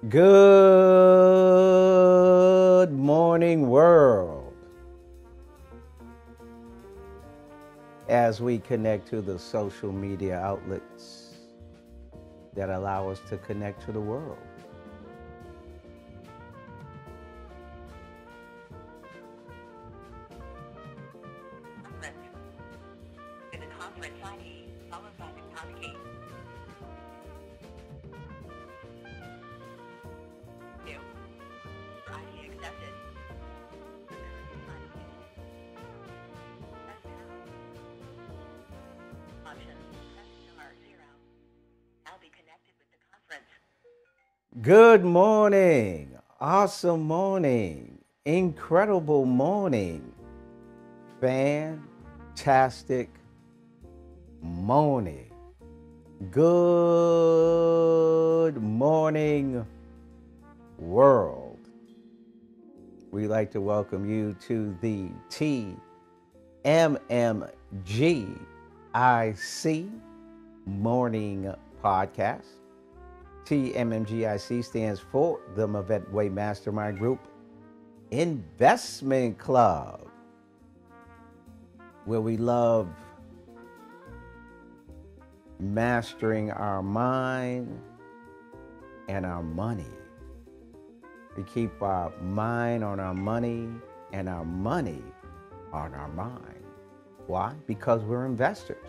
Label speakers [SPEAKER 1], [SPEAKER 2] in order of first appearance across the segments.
[SPEAKER 1] Good morning, world. As we connect to the social media outlets that allow us to connect to the world.
[SPEAKER 2] In the conference ID, followed by the pound key. New. ID accepted. Option. Press star 0. Now be connected with the conference.
[SPEAKER 1] Good morning. Awesome morning. Incredible morning. Fantastic morning. Good morning, world. We'd like to welcome you to the TMMGIC morning podcast. TMMGIC stands for the Mavette Way Mastermind Group Investment Club, where we love mastering our mind and our money. We keep our mind on our money and our money on our mind. Why? Because we're investors.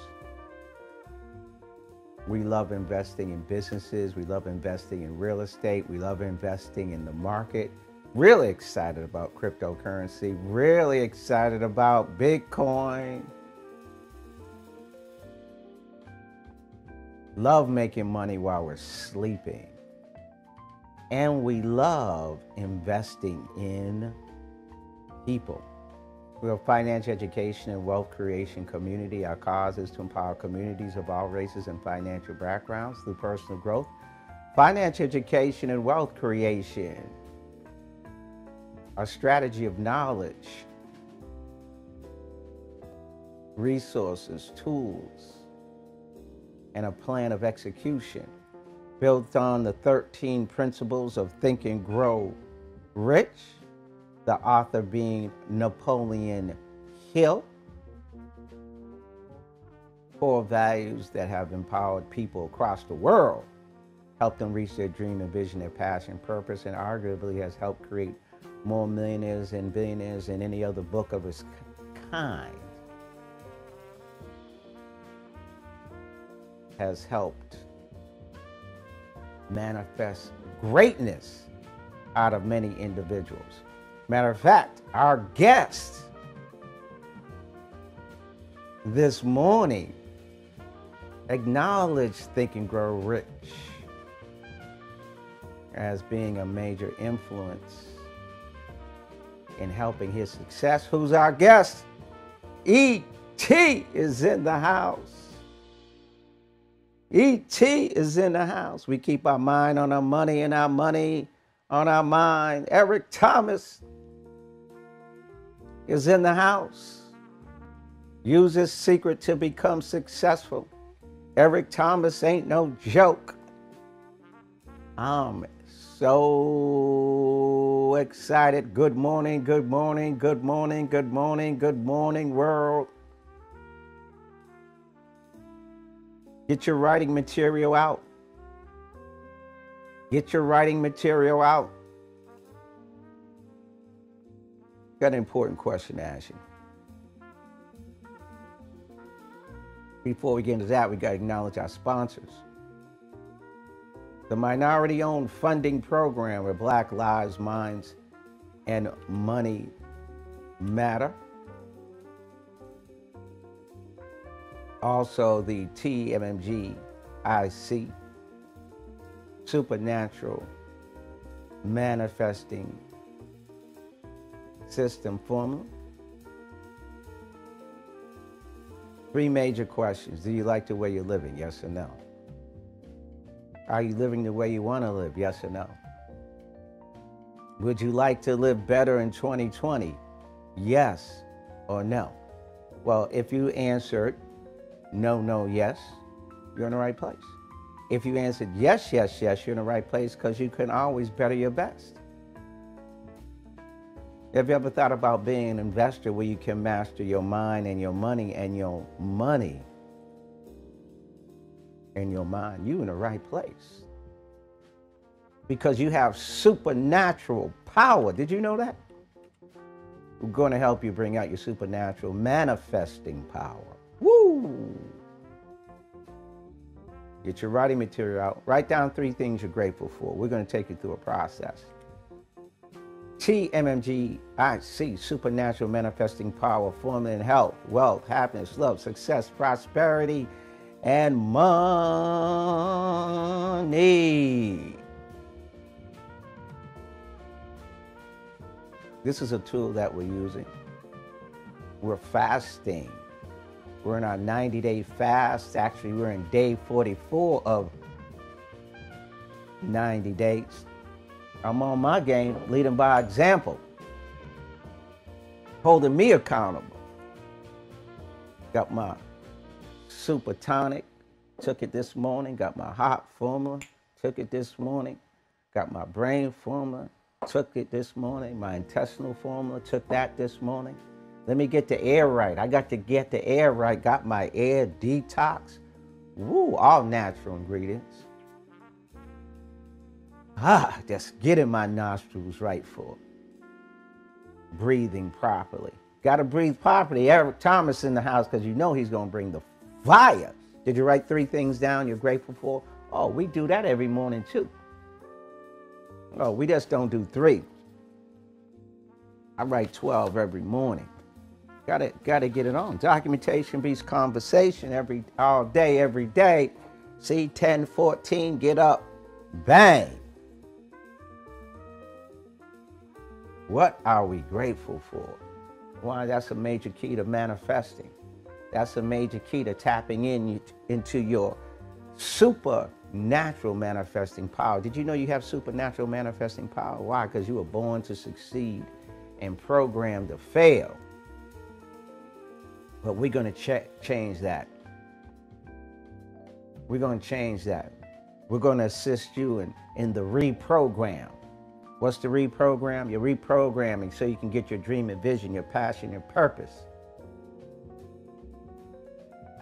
[SPEAKER 1] We love investing in businesses. We love investing in real estate. We love investing in the market. Really excited about cryptocurrency. Really excited about Bitcoin. Love making money while we're sleeping. And we love investing in people. We're a financial education and wealth creation community. Our cause is to empower communities of all races and financial backgrounds through personal growth, financial education, and wealth creation. Our strategy of knowledge, resources, tools, and a plan of execution built on the 13 principles of Think and Grow Rich, the author being Napoleon Hill. Core values that have empowered people across the world, helped them reach their dream and vision, their passion, purpose, and arguably has helped create more millionaires and billionaires than any other book of its kind. Has helped manifest greatness out of many individuals. Matter of fact, our guest this morning acknowledged Think and Grow Rich as being a major influence in helping his success. Who's our guest? E.T. is in the house. E.T. is in the house. We keep our mind on our money and our money on our mind. Eric Thomas is in the house. Use his secret to become successful. Eric Thomas ain't no joke. I'm so excited. Good morning, good morning, good morning, good morning, good morning, world. Get your writing material out. Get your writing material out. Got an important question to ask you. Before we get into that, we got to acknowledge our sponsors. The minority-owned funding program where Black Lives, Minds, and Money Matter. Also, the TMMGIC, Supernatural Manifesting System Formula. 3 major questions. Do you like the way you're living? Yes or no? Are you living the way you want to live? Yes or no? Would you like to live better in 2020? Yes or no? Well, if you answered no, no, yes, you're in the right place. If you answered yes, yes, yes, you're in the right place because you can always better your best. Have you ever thought about being an investor where you can master your mind and your money and your money and your mind? You're in the right place because you have supernatural power. Did you know that? We're going to help you bring out your supernatural manifesting power. Woo! Get your writing material out. Write down 3 things you're grateful for. We're going to take you through a process. TMMGIC, supernatural manifesting power, formula in health, wealth, happiness, love, success, prosperity, and money. This is a tool that we're using. We're fasting. We're in our 90-day fast. Actually, we're in day 44 of 90 days. I'm on my game, leading by example, holding me accountable. Got my super tonic, took it this morning. Got my heart formula, took it this morning. Got my brain formula, took it this morning. My intestinal formula, took that this morning. Let me get the air right. I got to get the air right. Got my air detox. Woo, all natural ingredients. Just getting my nostrils right for breathing properly. Got to breathe properly. Eric Thomas in the house because you know he's going to bring the fire. Did you write 3 things down you're grateful for? Oh, we do that every morning too. Oh, we just don't do 3. I write 12 every morning. Got to get it on. Documentation beats conversation all day, every day. See, 10, 14, get up, bang. What are we grateful for? Why, that's a major key to manifesting. That's a major key to tapping into your supernatural manifesting power. Did you know you have supernatural manifesting power? Why? Because you were born to succeed and programmed to fail. But we're going to change that. We're going to change that. We're going to assist you in the reprogram. What's the reprogram? You're reprogramming so you can get your dream and vision, your passion, your purpose.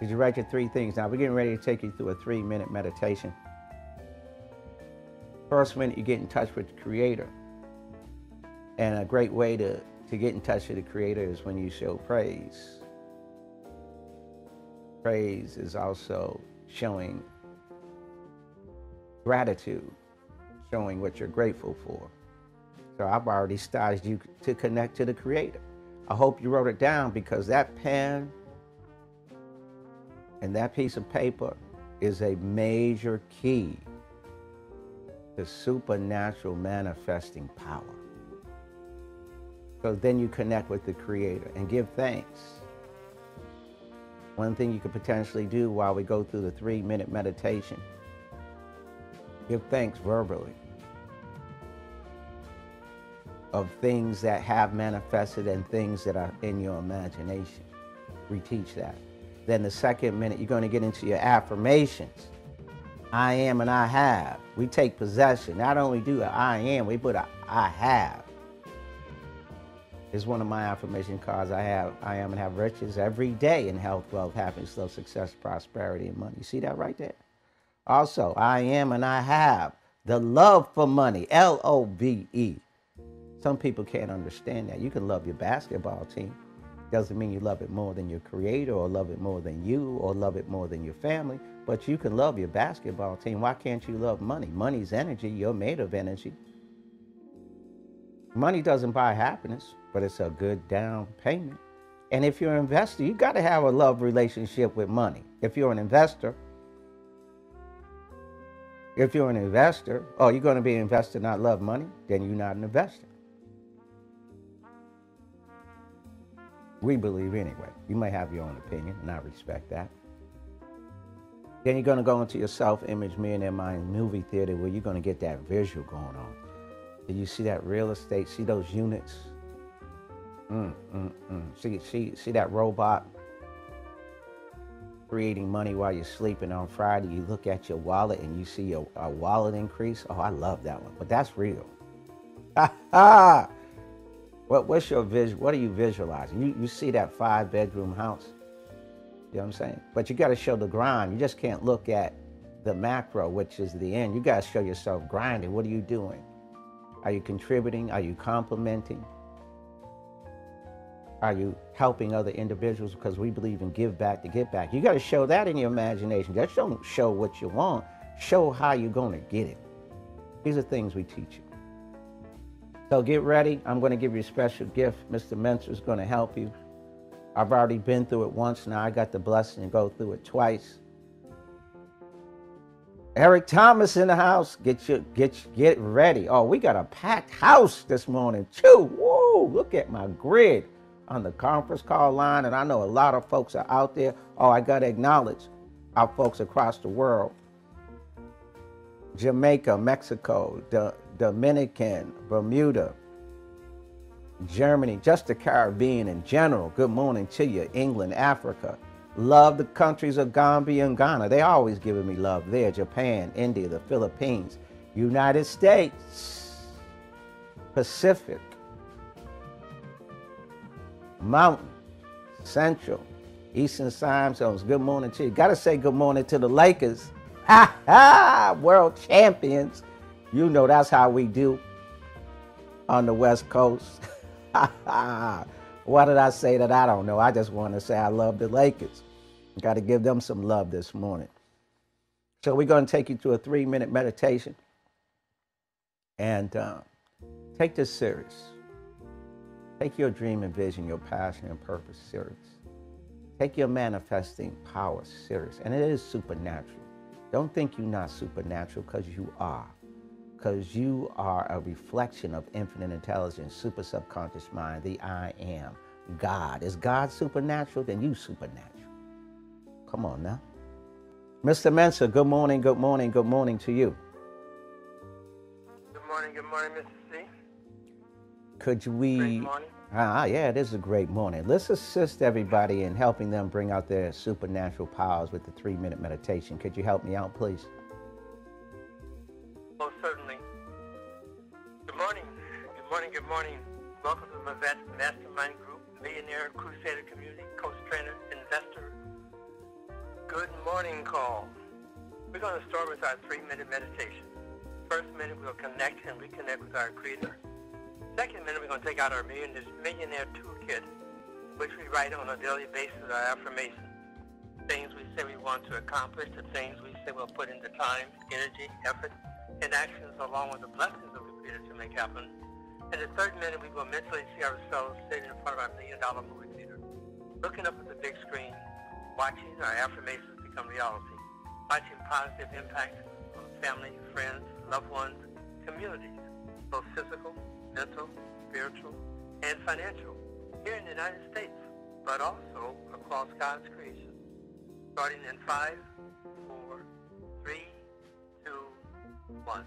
[SPEAKER 1] Did you write your 3 things? Now we're getting ready to take you through a 3-minute meditation. First minute, you get in touch with the Creator. And a great way to get in touch with the Creator is when you show praise. Praise is also showing gratitude, showing what you're grateful for. So I've already started you to connect to the Creator. I hope you wrote it down because that pen and that piece of paper is a major key to supernatural manifesting power. So then you connect with the Creator and give thanks. One thing you could potentially do while we go through the 3-minute meditation, give thanks verbally of things that have manifested and things that are in your imagination. We teach that. Then the 2nd minute, you're going to get into your affirmations. I am and I have. We take possession. Not only do I am, we put I have. It's one of my affirmation cards. I am and have riches every day in health, wealth, happiness, love, success, prosperity, and money. You see that right there? Also, I am and I have the love for money, LOVE. Some people can't understand that. You can love your basketball team. Doesn't mean you love it more than your Creator or love it more than you or love it more than your family. But you can love your basketball team. Why can't you love money? Money's energy. You're made of energy. Money doesn't buy happiness, but it's a good down payment. And if you're an investor, you got to have a love relationship with money. If you're an investor, oh, you're going to be an investor, not love money, then you're not an investor. We believe anyway. You may have your own opinion, and I respect that. Then you're going to go into your self-image millionaire mind movie theater where you're going to get that visual going on. Do you see that real estate? See those units? See that robot creating money while you're sleeping on Friday? You look at your wallet and you see a wallet increase. Oh, I love that one. But that's real. What's your vision? What are you visualizing? You see that 5-bedroom house? You know what I'm saying? But you got to show the grind. You just can't look at the macro, which is the end. You got to show yourself grinding. What are you doing? Are you contributing? Are you complimenting? Are you helping other individuals? Because we believe in give back to get back. You got to show that in your imagination. Just don't show what you want. Show how you're going to get it. These are things we teach you. So get ready. I'm going to give you a special gift. Mr. Mentor is going to help you. I've already been through it once. Now I got the blessing to go through it twice. Eric Thomas in the house. Get ready. Oh, we got a packed house this morning too. Whoa, look at my grid on the conference call line. And I know a lot of folks are out there. Oh, I got to acknowledge our folks across the world. Jamaica, Mexico, Dominican, Bermuda, Germany, just the Caribbean in general. Good morning to you. England, Africa. Love the countries of Gambia and Ghana. They always giving me love there. Japan, India, the Philippines, United States, Pacific, Mountain, Central, Eastern time zones. Good morning to you. Got to say good morning to the Lakers. Ha ha! World champions. You know that's how we do on the West Coast. Ha ha! What did I say that I don't know? I just want to say I love the Lakers. Got to give them some love this morning. So we're going to take you to a 3-minute meditation. And take this serious. Take your dream and vision, your passion and purpose serious. Take your manifesting power serious. And it is supernatural. Don't think you're not supernatural, because you are. Because you are a reflection of infinite intelligence, super subconscious mind, the I am, God. Is God supernatural? Then you supernatural. Come on now. Mr. Mensa, good morning, good morning, good morning to you.
[SPEAKER 3] Good morning, Mr. C.
[SPEAKER 1] Could we...
[SPEAKER 3] Great morning.
[SPEAKER 1] Yeah, it is a great morning. Let's assist everybody in helping them bring out their supernatural powers with the 3-minute meditation. Could you help me out, please?
[SPEAKER 3] Oh, certainly. Good morning. Good morning, good morning. Welcome to my mastermind group, Millionaire Crusader Community, Coach Trainer, Investor. Good morning call. We're going to start with our 3-minute meditation. First minute, we'll connect and reconnect with our Creator. Second minute, we're going to take out our Millionaire Toolkit, which we write on a daily basis, our affirmations. Things we say we want to accomplish, the things we say we'll put into time, energy, effort, and actions, along with the blessings of the Creator to make happen. In the third minute, we will mentally see ourselves sitting in front of our $1 million movie theater, looking up at the big screen, watching our affirmations become reality, watching positive impact on family, friends, loved ones, communities, both physical, mental, spiritual, and financial, here in the United States, but also across God's creation. Starting in 5, 4, 3, 2, 1.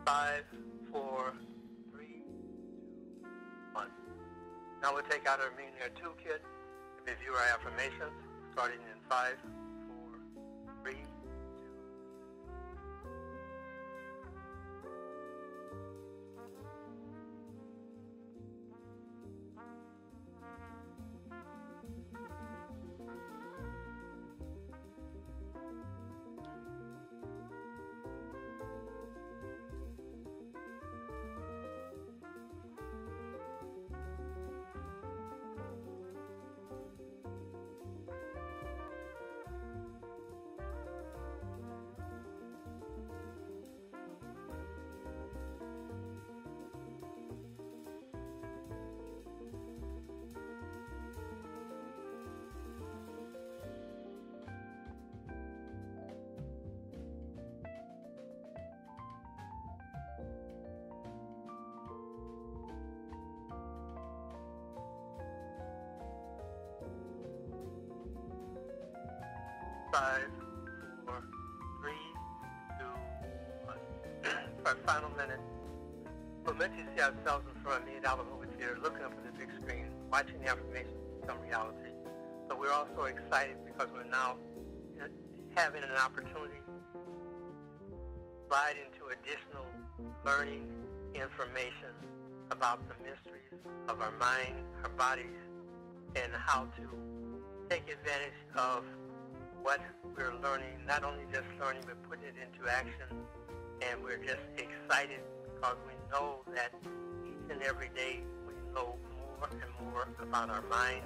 [SPEAKER 3] Five, 4, 3, 2, 1. Now we'll take out our Millionaire Toolkit and review our affirmations, starting in 5, 4, 3, 2. 5, 4, 3, 2, 1. For our final minute, we're meant to see ourselves in front of $1 million movie theater, looking up at the big screen, watching the affirmations become reality. But we're also excited because we're now having an opportunity to slide into additional learning information about the mysteries of our mind, our bodies, and how to take advantage of what we're learning, not only just learning, but putting it into action. And we're just excited because we know that each and every day we know more and more about our mind,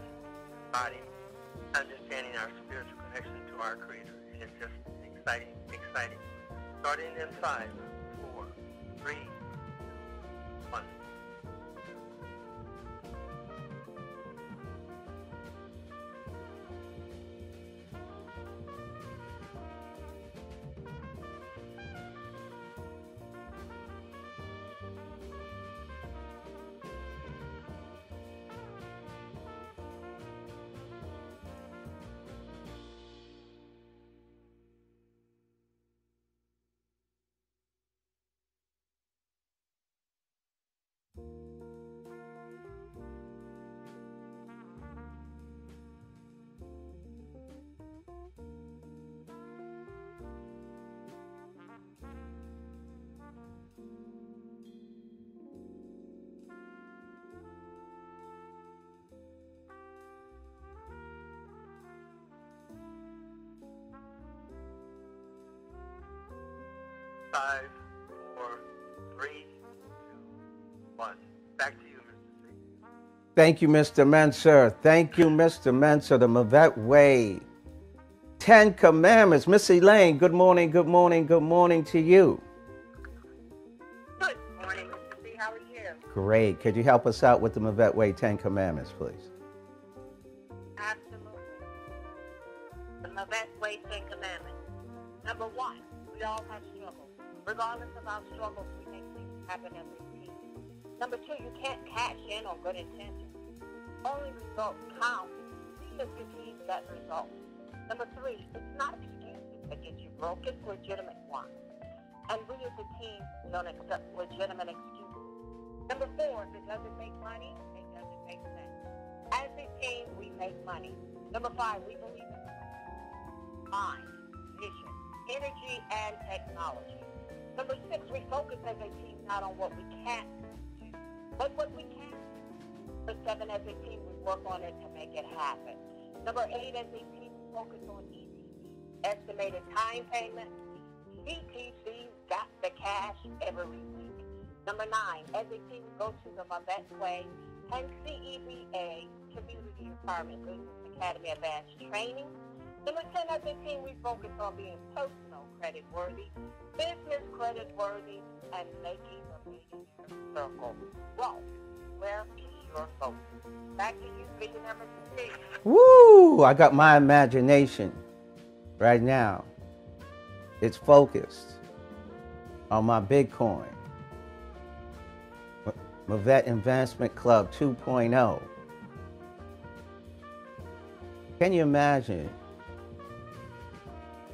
[SPEAKER 3] body, understanding our spiritual connection to our Creator. And it's just exciting, exciting. Starting in 5, 4, 3, 1. Five, 4, 3, 2, 1. Back to you, Mr. C.
[SPEAKER 1] Thank you, Mr. Mensah. Thank you, Mr. Mensah. The Mavette Way. 10 Commandments. Miss Elaine, good morning, good morning, good morning to you.
[SPEAKER 2] Good morning, Mr. C. How are you?
[SPEAKER 1] Great. Could you help us out with the Mavette Way 10 Commandments, please?
[SPEAKER 2] Absolutely. The Mavette Way 10 Commandments. Number 1, we all have struggles. Regardless of our struggles, we make things happen as a team. Number 2, you can't cash in on good intentions. Only results count. We as the team that result. Number 3, it's not excuses that get you broke, it's legitimate ones. And we as a team don't accept legitimate excuses. Number 4, if it doesn't make money, it doesn't make sense. As a team, we make money. Number 5, we believe in mind, vision, energy, and technology. Number 6, we focus as a team not on what we can't do, but what we can do. Number 7, as a team, we work on it to make it happen. Number 8, as a team, we focus on ETC, estimated time payment. CTC, got the cash every week. Number 9, as a team, we go to the Mavette Way and CEBA, Community Empowerment Business Academy Advanced Training. Number 10, as a team, we focus on being personal credit worthy, business credit worthy, and making the millionaire circle grow. Where is your focus? Back to you, Billionaire Mr. C.
[SPEAKER 1] Woo! I got my imagination right now. It's focused on my Bitcoin. Mavette Investment Club 2.0. Can you imagine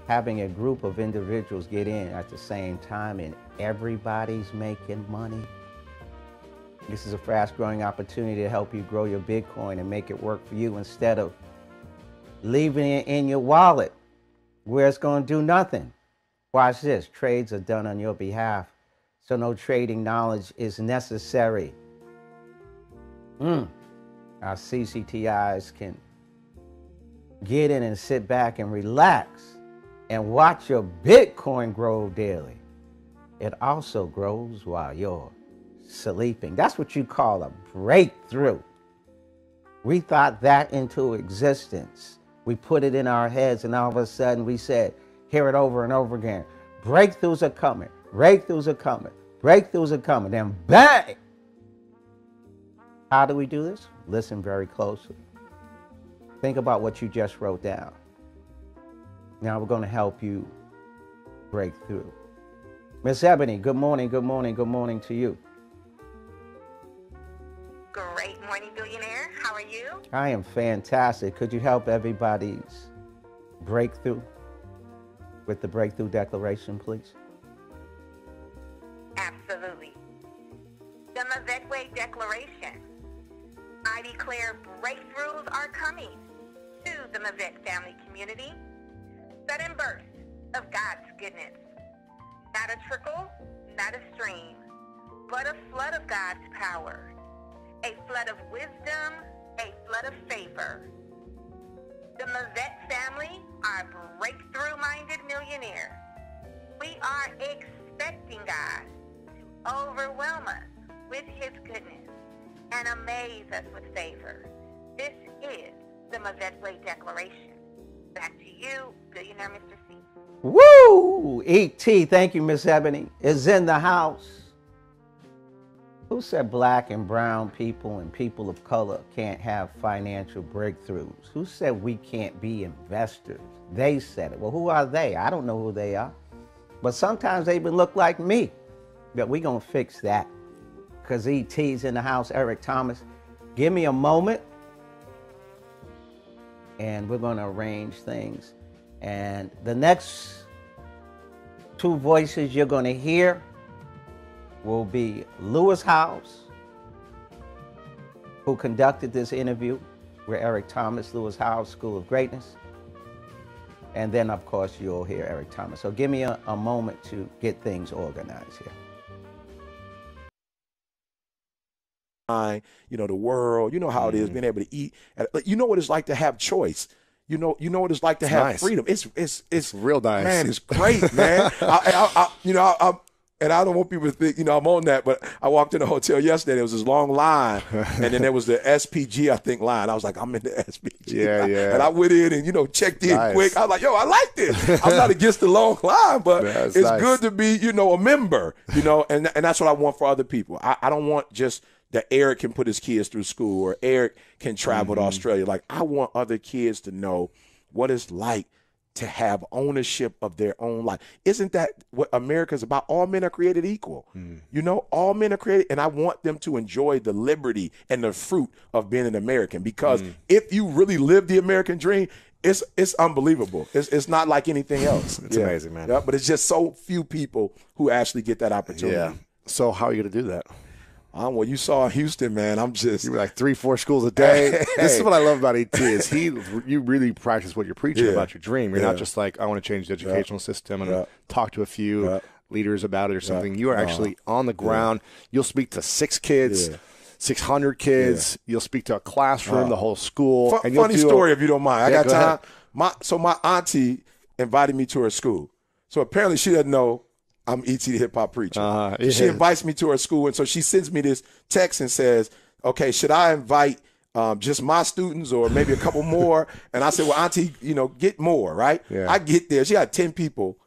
[SPEAKER 1] having a group of individuals get in at the same time and everybody's making money? This is a fast-growing opportunity to help you grow your Bitcoin and make it work for you instead of leaving it in your wallet where it's going to do nothing. Watch this. Trades are done on your behalf, so no trading knowledge is necessary. Our CCTIs can get in and sit back and relax and watch your Bitcoin grow daily. It also grows while you're sleeping. That's what you call a breakthrough. We thought that into existence. We put it in our heads, and all of a sudden we said, hear it over and over again. Breakthroughs are coming. Breakthroughs are coming. Breakthroughs are coming. Then bang! How do we do this? Listen very closely. Think about what you just wrote down. Now we're going to help you break through. Miss Ebony, good morning, good morning, good morning to you.
[SPEAKER 2] Great morning, billionaire. How are you?
[SPEAKER 1] I am fantastic. Could you help everybody's breakthrough with the breakthrough declaration, please?
[SPEAKER 2] Absolutely. The Mavetwe Declaration. I declare breakthroughs are coming to the Mavet family community. Sudden burst of God's goodness. Not a trickle, not a stream, but a flood of God's power. A flood of wisdom, a flood of favor. The Mavet family are breakthrough-minded millionaires. We are expecting God to overwhelm us with his goodness and amaze us with favor. This is the Mavetwe Declaration. Back to you, billionaire Mr. C.
[SPEAKER 1] Woo! E.T., thank you, Miss Ebony, is in the house. Who said black and brown people and people of color can't have financial breakthroughs? Who said we can't be investors? They said it. Well, who are they? I don't know who they are. But sometimes they even look like me. But we're going to fix that. Because E.T.'s in the house, Eric Thomas. Give me a moment. And we're going to arrange things. And the next two voices you're going to hear will be Lewis Howes, who conducted this interview with Eric Thomas, Lewis Howes School of Greatness. And then, of course, you'll hear Eric Thomas. So give me a moment to get things organized here.
[SPEAKER 4] You know, the world, you know how it is, being able to eat. You know what it's like to have choice. You know what it's like to have freedom. It's real nice. Man, it's great, man. And I don't want people to think, I'm on that, but I walked in a hotel yesterday. There was this long line, and then there was the SPG, I think, line. I was like, I'm in the SPG. Yeah. And I went in and, checked in quick. I was like, yo, I like this. I'm not against the long line, but it's good to be, a member, and that's what I want for other people. I don't want just that Eric can put his kids through school or Eric can travel to Australia. Like, I want other kids to know what it's like to have ownership of their own life. Isn't that what America's about? All men are created equal. All men are created, and I want them to enjoy the liberty and the fruit of being an American, because if you really live the American dream, it's unbelievable. It's not like anything else.
[SPEAKER 5] It's amazing, man.
[SPEAKER 4] Yeah, but it's just so few people who actually get that opportunity.
[SPEAKER 5] Yeah. So how are you going to do that?
[SPEAKER 4] Well, you saw Houston, man. You
[SPEAKER 5] were like 3-4 schools a day. This is what I love about ET is you really practice what you're preaching about your dream. You're not just like, I want to change the educational system and talk to a few leaders about it or something. You are actually on the ground. You'll speak to 6 kids, 600 kids. You'll speak to a classroom, the whole school.
[SPEAKER 4] Funny story, if you don't mind. I got time. So my auntie invited me to her school. So apparently she doesn't know I'm E.T. the hip-hop preacher. She invites me to her school, and so she sends me this text and says, okay, should I invite just my students or maybe a couple more? And I said, well, Auntie, get more, right? Yeah. I get there. She had 10 people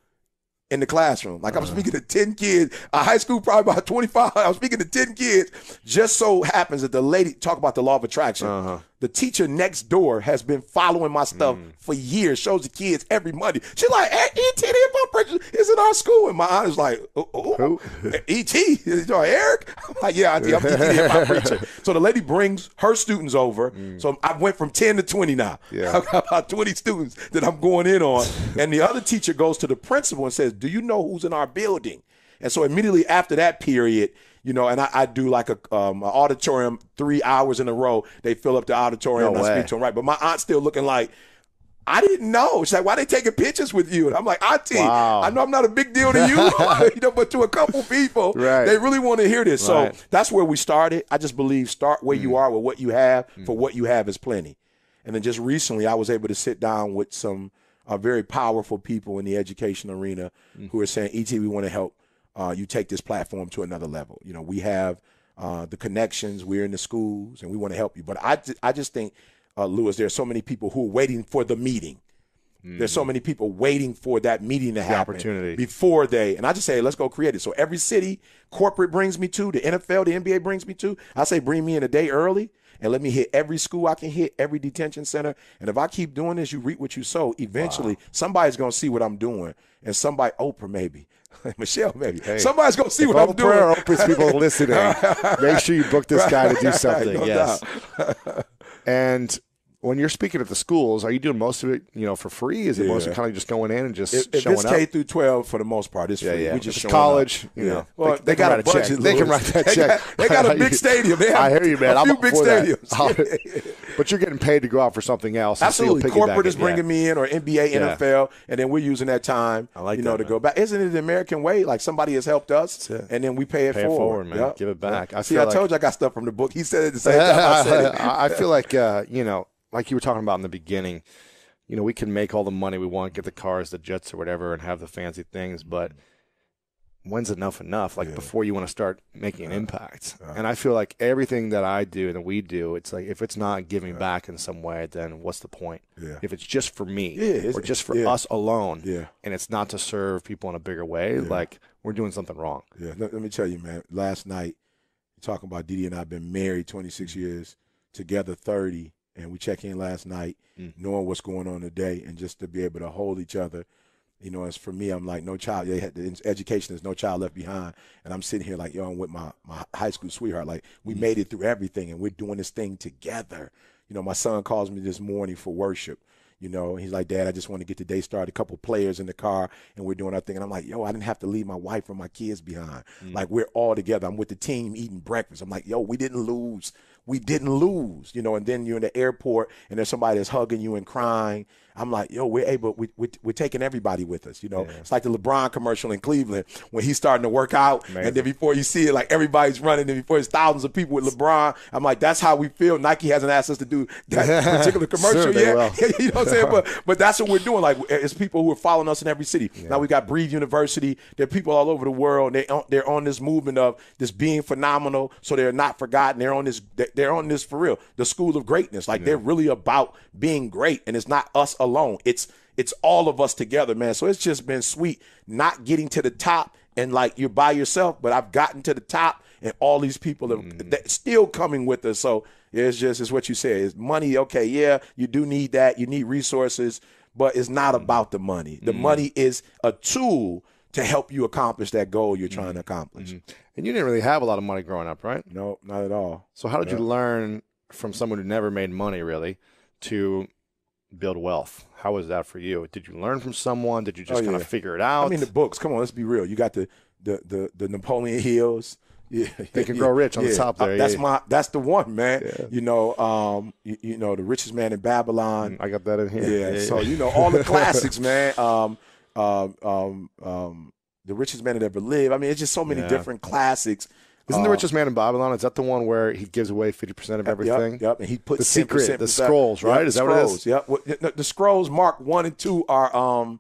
[SPEAKER 4] in the classroom. Like, I'm speaking to 10 kids. A high school, probably about 25. I'm speaking to 10 kids. Just so happens that the lady, talk about the law of attraction. The teacher next door has been following my stuff for years, shows the kids every Monday. She's like, hey, E.T. the hip-hop preacher is in our school. And my aunt is like, who? E.T.? Eric? I'm like, yeah, Auntie, I'm E.T. the hip-hop preacher. So the lady brings her students over. So I went from 10 to 20 now. Yeah. I've got about 20 students that I'm going in on. And the other teacher goes to the principal and says, do you know who's in our building? And so immediately after that period, you know, and I do like a auditorium 3 hours in a row. They fill up the auditorium and I speak to them, right? But my aunt's still looking like, I didn't know. She's like, why they taking pictures with you? And I'm like, Auntie, I know I'm not a big deal to you, you know, but to a couple people, they really want to hear this. So that's where we started. I just believe start where you are with what you have, for what you have is plenty. And then just recently I was able to sit down with some very powerful people in the education arena who are saying, E.T., we want to help you take this platform to another level. You know, we have the connections, we're in the schools, and we want to help you. But I just think, Lewis, there are so many people who are waiting for the meeting. There's so many people waiting for that meeting to happen
[SPEAKER 5] opportunity
[SPEAKER 4] before they. And I just say, let's go create it. So every city corporate brings me to, the NFL, the NBA brings me to, I say bring me in a day early and let me hit every school I can hit, every detention center. And if I keep doing this, you reap what you sow. Eventually, somebody's going to see what I'm doing. And somebody, Oprah maybe, Michelle maybe. Hey, somebody's going to see what I'm doing.
[SPEAKER 5] Oprah's people listening. Make sure you book this guy to do something.
[SPEAKER 4] No
[SPEAKER 5] yes.
[SPEAKER 4] doubt.
[SPEAKER 5] And when you're speaking at the schools, are you doing most of it, you know, for free? Is it mostly kind of just going in and just showing
[SPEAKER 4] up? If it's
[SPEAKER 5] K
[SPEAKER 4] through 12, for the most part, it's free. We just
[SPEAKER 5] college, you know.
[SPEAKER 4] Well, they got a budget.
[SPEAKER 5] They can write that check.
[SPEAKER 4] They got a big stadium. They have
[SPEAKER 5] I hear you, man.
[SPEAKER 4] a few big stadiums.
[SPEAKER 5] But you're getting paid to go out for something else.
[SPEAKER 4] Absolutely. Corporate is bringing me in, or NBA, NFL, and then we're using that time, to go back. Isn't it the American way? Like somebody has helped us, and then we pay it forward.
[SPEAKER 5] Man. Give it back.
[SPEAKER 4] I told you I got stuff from the book. He said it the same time I said it.
[SPEAKER 5] I feel like, you know, like you were talking about in the beginning, you know, we can make all the money we want, get the cars, the jets or whatever, and have the fancy things, but when's enough? Like before you want to start making an impact. And I feel like everything that I do and that we do, it's like if it's not giving back in some way, then what's the point? If it's just for me or just for us alone and it's not to serve people in a bigger way, like we're doing something wrong.
[SPEAKER 4] Let me tell you, man, last night, talking about Didi and I have been married 26 years, together 30, and we check in last night, knowing what's going on today, and just to be able to hold each other. You know, as for me, I'm like, no child. Education is no child left behind. And I'm sitting here like, yo, I'm with my high school sweetheart. Like, we made it through everything, and we're doing this thing together. You know, my son calls me this morning for worship. You know, he's like, Dad, I just want to get the day started. A couple players in the car, and we're doing our thing. And I'm like, yo, I didn't have to leave my wife or my kids behind. Like, we're all together. I'm with the team eating breakfast. I'm like, yo, we didn't lose. We didn't lose, you know, and then you're in the airport and there's somebody that's hugging you and crying. I'm like, yo, we're taking everybody with us, you know. It's like the LeBron commercial in Cleveland when he's starting to work out. Amazing. And then before you see it, like everybody's running, and before there's thousands of people with LeBron. I'm like, that's how we feel. Nike hasn't asked us to do that particular commercial yet. You know what I'm saying? But that's what we're doing. Like, it's people who are following us in every city. Now we got Breathe University. There are people all over the world. They're on this movement of this being phenomenal, so they're not forgotten. They're on this for real. The school of greatness. Like, they're really about being great, and it's not us alone. It's all of us together, man. So it's just been sweet not getting to the top and like you're by yourself, but I've gotten to the top and all these people are still coming with us. So it's what you said. It's money. Okay, yeah, you do need that. You need resources, but it's not about the money. The money is a tool to help you accomplish that goal you're trying to accomplish.
[SPEAKER 5] And you didn't really have a lot of money growing up, right?
[SPEAKER 4] No, not at all.
[SPEAKER 5] So how did you learn from someone who never made money really to build wealth? How was that for you? Did you learn from someone? Did you just kind of figure it out?
[SPEAKER 4] I mean, the books. Come on, let's be real. You got the Napoleon Hills.
[SPEAKER 5] Yeah, Think and Grow Rich on the top there.
[SPEAKER 4] That's the one, man. Yeah. You know, The Richest Man in Babylon.
[SPEAKER 5] I got that in here.
[SPEAKER 4] Yeah. So you know all the classics, man. The Richest Man That Ever Lived. I mean, it's just so many different classics.
[SPEAKER 5] Isn't The Richest Man in Babylon? Is that the one where he gives away 50% of everything?
[SPEAKER 4] Yep. And he puts
[SPEAKER 5] the secret, the scrolls, right?
[SPEAKER 4] Yep,
[SPEAKER 5] is that what it is?
[SPEAKER 4] Yep. Well, the scrolls, Mark 1 and 2 are.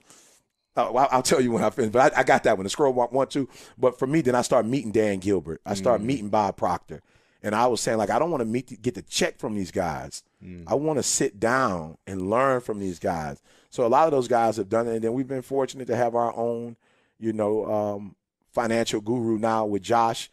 [SPEAKER 4] I'll tell you when I finish, but I got that one. The scroll Mark 1, 2. But for me, then I started meeting Dan Gilbert. I started meeting Bob Proctor, and I was saying, like, I don't want to get the check from these guys. I want to sit down and learn from these guys. So a lot of those guys have done it, and then we've been fortunate to have our own, financial guru now with Josh.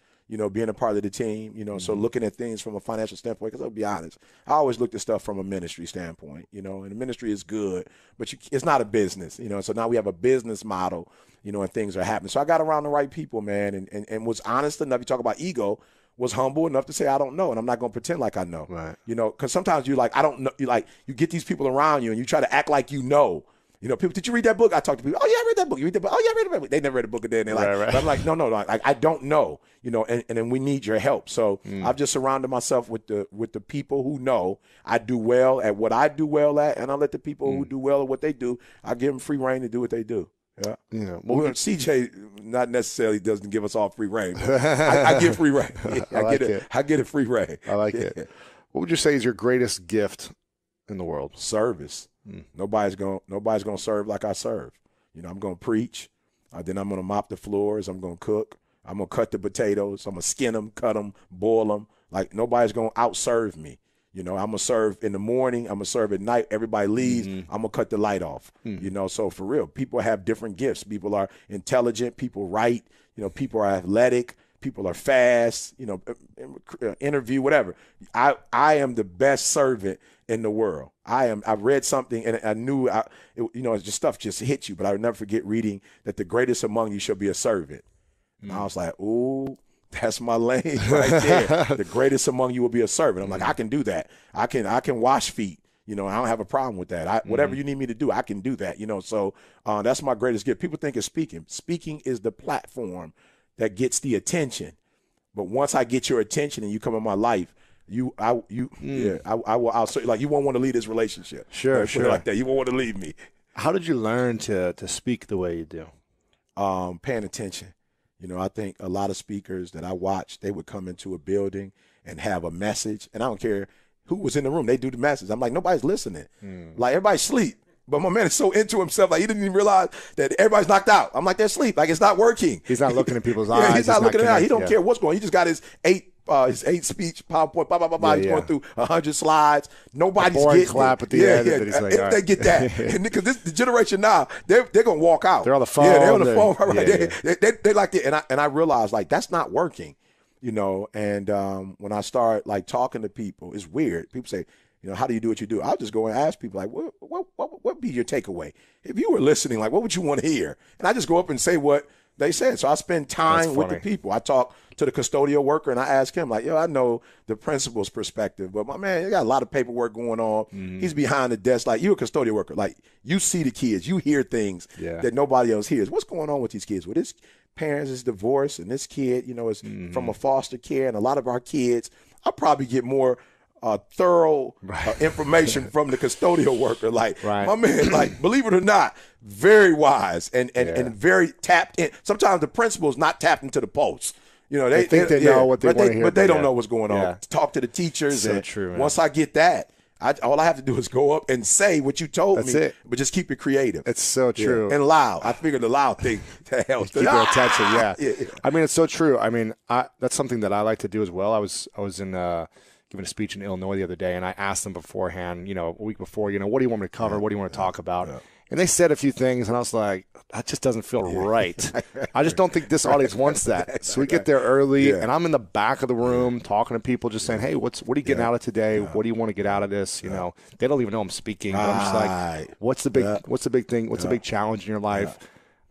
[SPEAKER 4] Being a part of the team, so looking at things from a financial standpoint, because I'll be honest, I always looked at stuff from a ministry standpoint, and the ministry is good, but it's not a business, so now we have a business model, and things are happening. So I got around the right people, man, and was honest enough. You talk about ego, was humble enough to say, I don't know, and I'm not going to pretend like I know,
[SPEAKER 5] right?
[SPEAKER 4] Because sometimes you're like, I don't know, you get these people around you and you try to act like you know. You know, people, did you read that book? I talk to people, oh, yeah, I read that book. You read that book? Oh, yeah, I read that book. They never read a book a day, and they're like, But I'm like, no, I don't know, you know, and then we need your help. So I've just surrounded myself with the people who know I do well at what I do well at, and I let the people who do well at what they do, I give them free reign to do what they do. Yeah. Well, CJ not necessarily doesn't give us all free reign. I give free reign. I get a free reign.
[SPEAKER 5] I like it. What would you say is your greatest gift in the world?
[SPEAKER 4] Service. Nobody's gonna serve like I serve. You know, I'm gonna preach. Then I'm gonna mop the floors. I'm gonna cook. I'm gonna cut the potatoes. I'm gonna skin them, cut them, boil them. Like nobody's gonna outserve me. You know, I'm gonna serve in the morning. I'm gonna serve at night. Everybody leaves. I'm gonna cut the light off. You know, so for real, people have different gifts. People are intelligent. People write. You know, people are athletic. People are fast. You know, interview, whatever. I am the best servant in the world. I read something and I knew, you know, it's just stuff just hit you, but I would never forget reading that the greatest among you shall be a servant. And I was like, ooh, that's my lane right there. The greatest among you will be a servant. I'm like, I can do that. I can wash feet. You know, I don't have a problem with that. Whatever you need me to do, I can do that. You know, so that's my greatest gift. People think it's speaking. Speaking is the platform that gets the attention. But once I get your attention and you come in my life, I will. Like you won't want to leave this relationship.
[SPEAKER 5] Sure.
[SPEAKER 4] Put it like that. You won't want to leave me.
[SPEAKER 5] How did you learn to speak the way you do?
[SPEAKER 4] Paying attention. You know, I think a lot of speakers that I watch, they would come into a building and have a message, and I don't care who was in the room. They do the message. I'm like, nobody's listening. Like everybody's asleep. But my man is so into himself, like he didn't even realize that everybody's knocked out. I'm like, they're asleep. Like it's not working.
[SPEAKER 5] He's not looking at people's eyes.
[SPEAKER 4] He's not looking at it. He don't care what's going on. He just got his eight speech PowerPoint, He's going through 100 slides. Nobody's getting
[SPEAKER 5] clap at the end.
[SPEAKER 4] He's like, if they get that, because the generation now, they're gonna walk out.
[SPEAKER 5] They're on the phone.
[SPEAKER 4] Yeah, they're on the phone. Right. They like it, and I realized like that's not working, you know. And when I start like talking to people, it's weird. People say, you know, how do you do what you do? I'll just go and ask people, like, what would be your takeaway? If you were listening, like, what would you want to hear? And I just go up and say what they said. So I spend time with the people. I talk to the custodial worker, and I ask him, like, yo, I know the principal's perspective, but my man, you got a lot of paperwork going on. He's behind the desk. Like, you're a custodial worker. Like, you see the kids. You hear things that nobody else hears. What's going on with these kids? Well, this parents is divorced, and this kid, you know, is from a foster care, and a lot of our kids, I'll probably get more thorough information from the custodial worker. Like, my man, like, believe it or not, very wise and very tapped in. Sometimes the principal's not tapped into the pulse. You know, they
[SPEAKER 5] think they know what they want to hear,
[SPEAKER 4] but they don't know what's going on. Talk to the teachers.
[SPEAKER 5] So true, man.
[SPEAKER 4] Once I get that, all I have to do is go up and say what you told me, but just keep it creative.
[SPEAKER 5] It's so true.
[SPEAKER 4] And loud. I figured the loud thing that helps.
[SPEAKER 5] Keep their attention, I mean, it's so true. I mean, that's something that I like to do as well. I was in giving a speech in Illinois the other day, and I asked them beforehand, you know, a week before, you know, what do you want me to cover? What do you want to talk about? And they said a few things, and I was like, that just doesn't feel right. I just don't think this audience wants that. So we get there early, and I'm in the back of the room talking to people, just saying, hey, what are you getting out of today? What do you want to get out of this? You know, they don't even know I'm speaking. But I'm just like, what's the big thing? What's the big challenge in your life?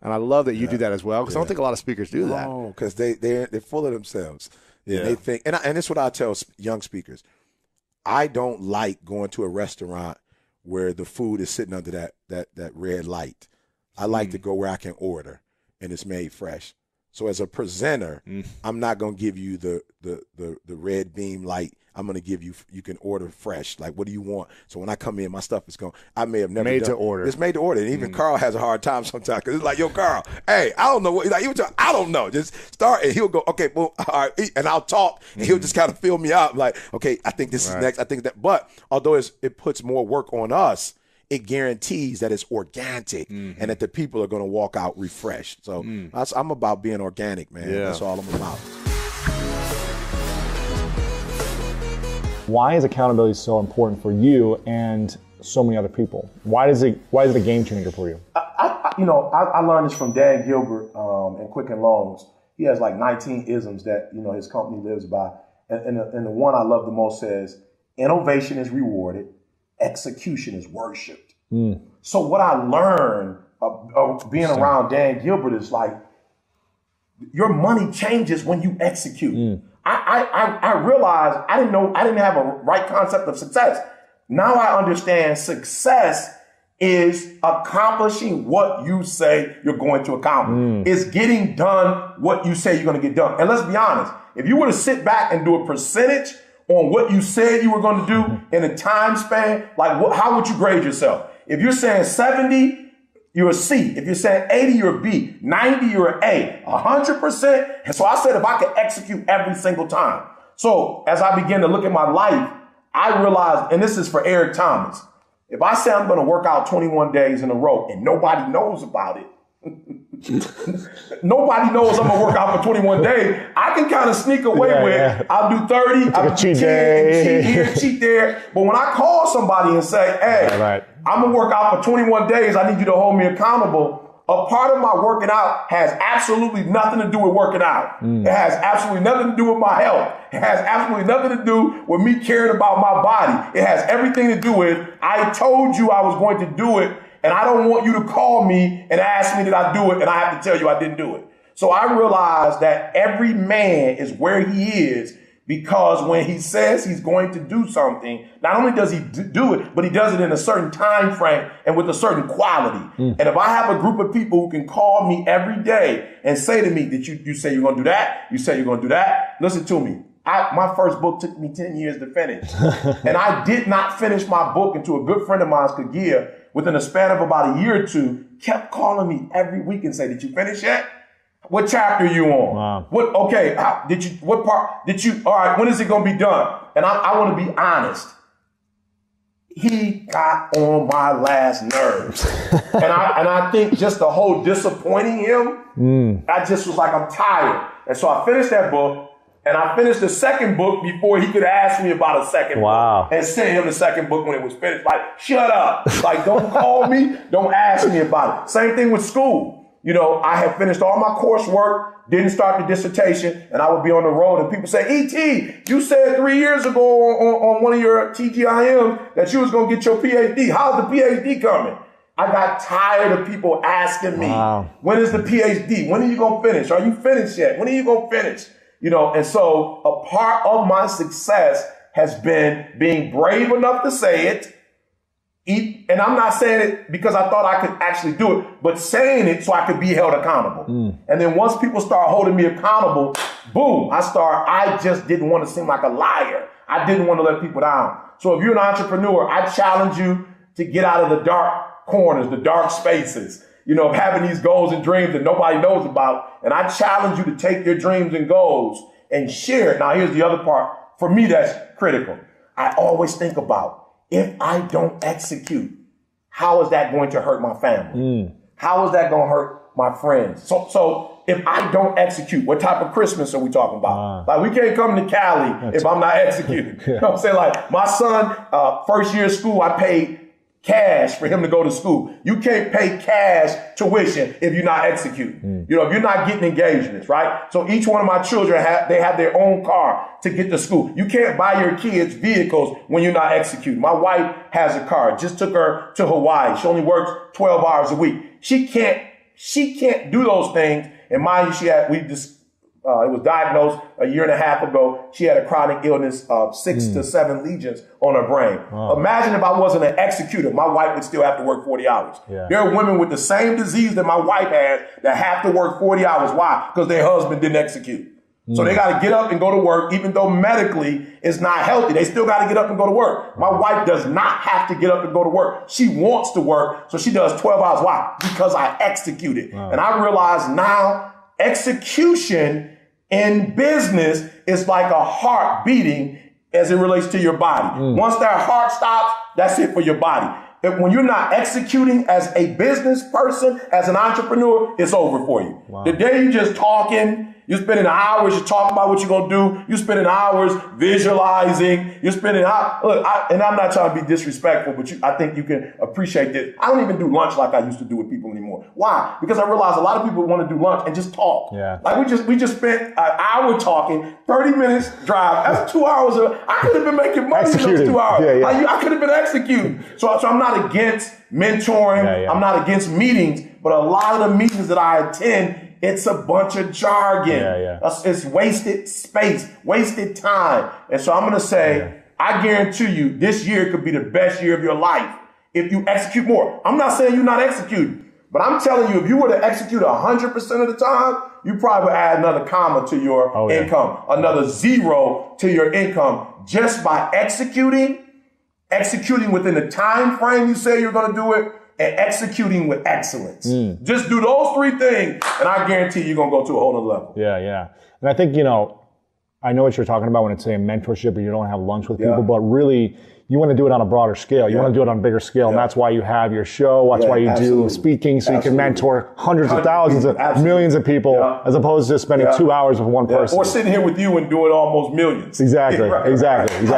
[SPEAKER 5] And I love that you do that as well, because I don't think a lot of speakers do that.
[SPEAKER 4] Oh, because they're full of themselves. Yeah. They think, and it's what I tell young speakers. I don't like going to a restaurant where the food is sitting under that red light. I like to go where I can order and it's made fresh. So as a presenter, I'm not going to give you the red beam light. I'm going to give you can order fresh. Like, what do you want? So when I come in, my stuff is going. I may have never
[SPEAKER 5] made to order.
[SPEAKER 4] It's made to order, and even Carl has a hard time sometimes because it's like, yo, Carl, hey, I don't know what. Like, I don't know. Just start, and he'll go, okay, well, all right, and I'll talk, and he'll just kind of fill me out. Like, okay, I think this is next. I think that. But although it puts more work on us, it guarantees that it's organic and that the people are going to walk out refreshed. So I'm about being organic, man. That's all I'm about.
[SPEAKER 6] Why is accountability so important for you and so many other people? Why is it a game changer for you?
[SPEAKER 4] I learned this from Dan Gilbert in Quicken Loans. He has like 19 isms that, you know, his company lives by. And the one I love the most says, innovation is rewarded, execution is worshipped. So what I learned of being around Dan Gilbert is like, your money changes when you execute. I realized I didn't have a right concept of success. Now I understand success is accomplishing what you say you're going to accomplish. It's getting done what you say you're going to get done. And let's be honest, if you were to sit back and do a percentage on what you said you were going to do in a time span, like how would you grade yourself? If you're saying 70, you're a C. If you're saying 80, you're a B. 90, you're an A. 100%. And so I said, if I could execute every single time. So as I began to look at my life, I realized, and this is for Eric Thomas, if I say I'm going to work out 21 days in a row and nobody knows about it, nobody knows I'm going to work out for 21 days, I can kind of sneak away with, I'll do 30, I'll do 10, cheat here, cheat there. But when I call somebody and say, hey, I'm going to work out for 21 days, I need you to hold me accountable, a part of my working out has absolutely nothing to do with working out. It has absolutely nothing to do with my health. It has absolutely nothing to do with me caring about my body. It has everything to do with, I told you I was going to do it, and I don't want you to call me and ask me did I do it, and I have to tell you I didn't do it. So I realized that every man is where he is because when he says he's going to do something, not only does he do it, but he does it in a certain time frame and with a certain quality. And if I have a group of people who can call me every day and say to me that you say you're going to do that, you say you're going to do that, listen to me. My first book took me 10 years to finish. And I did not finish my book until a good friend of mine, Kagia, within a span of about a year or two, kept calling me every week and say, did you finish yet? What chapter are you on? Wow. What part did you, all right, when is it going to be done? And I want to be honest. He got on my last nerves. and I think just the whole disappointing him, I just was like, I'm tired. And so I finished that book. And I finished the second book before he could ask me about a second book. And sent him the second book when it was finished. Like, shut up. Like, don't call me. Don't ask me about it. Same thing with school. You know, I had finished all my coursework, didn't start the dissertation, and I would be on the road. And people say, E.T., you said 3 years ago on one of your TGIMs that you was going to get your PhD. How's the PhD coming? I got tired of people asking me, when is the PhD? When are you going to finish? Are you finished yet? When are you going to finish? You know, and so a part of my success has been being brave enough to say it. And I'm not saying it because I thought I could actually do it, but saying it so I could be held accountable. And then once people start holding me accountable, boom, I just didn't want to seem like a liar. I didn't want to let people down. So if you're an entrepreneur, I challenge you to get out of the dark corners, the dark spaces, you know, of having these goals and dreams that nobody knows about. And I challenge you to take your dreams and goals and share it. Now, here's the other part. For me, that's critical. I always think about, if I don't execute, how is that going to hurt my family? How is that going to hurt my friends? So if I don't execute, what type of Christmas are we talking about? Like, we can't come to Cali if I'm not executing. You know what I'm saying? Like, my son, first year of school, I paid cash for him to go to school. You can't pay cash tuition if you're not executing. You know, if you're not getting engagements, right? So each one of my children they have their own car to get to school. You can't buy your kids vehicles when you're not executing. My wife has a car. Just took her to Hawaii. She only works 12 hours a week. She can't do those things. And mind you, it was diagnosed a year and a half ago. She had a chronic illness of 6 to 7 legions on her brain. Imagine if I wasn't an executor, my wife would still have to work 40 hours. There are women with the same disease that my wife has that have to work 40 hours. Why? Because their husband didn't execute. So they got to get up and go to work, even though medically it's not healthy. They still got to get up and go to work. My wife does not have to get up and go to work. She wants to work, so she does 12 hours. Why? Because I executed. And I realize now execution in business is like a heart beating as it relates to your body. Once that heart stops, that's it for your body. When you're not executing as a business person, as an entrepreneur, it's over for you. The day you're just talking, you're spending hours, you're talking about what you're going to do. You're spending hours visualizing. You're spending hours. Look, and I'm not trying to be disrespectful, but I think you can appreciate this. I don't even do lunch like I used to do with people anymore. Why? Because I realize a lot of people want to do lunch and just talk. Like we just spent an hour talking, 30 minutes drive. That's 2 hours. I could have been making money in those 2 hours. I could have been executing. So I'm not against mentoring. I'm not against meetings, but a lot of the meetings that I attend, it's a bunch of jargon. It's wasted space, wasted time. And so I'm going to say, I guarantee you this year could be the best year of your life if you execute more. I'm not saying you're not executing, but I'm telling you, if you were to execute 100% of the time, you probably would add another comma to your income, another zero to your income just by executing within the time frame you say you're going to do it, and executing with excellence. Just do those three things, and I guarantee you're going to go to a whole other level.
[SPEAKER 6] Yeah. And I think, I know what you're talking about when it's saying mentorship and you don't have lunch with people, but really, you want to do it on a broader scale. You want to do it on a bigger scale. And that's why you have your show. That's why you do speaking, so you can mentor hundreds of thousands of millions of people, as opposed to spending 2 hours with one person.
[SPEAKER 4] Or sitting here with you and doing almost millions.
[SPEAKER 6] Exactly.
[SPEAKER 4] I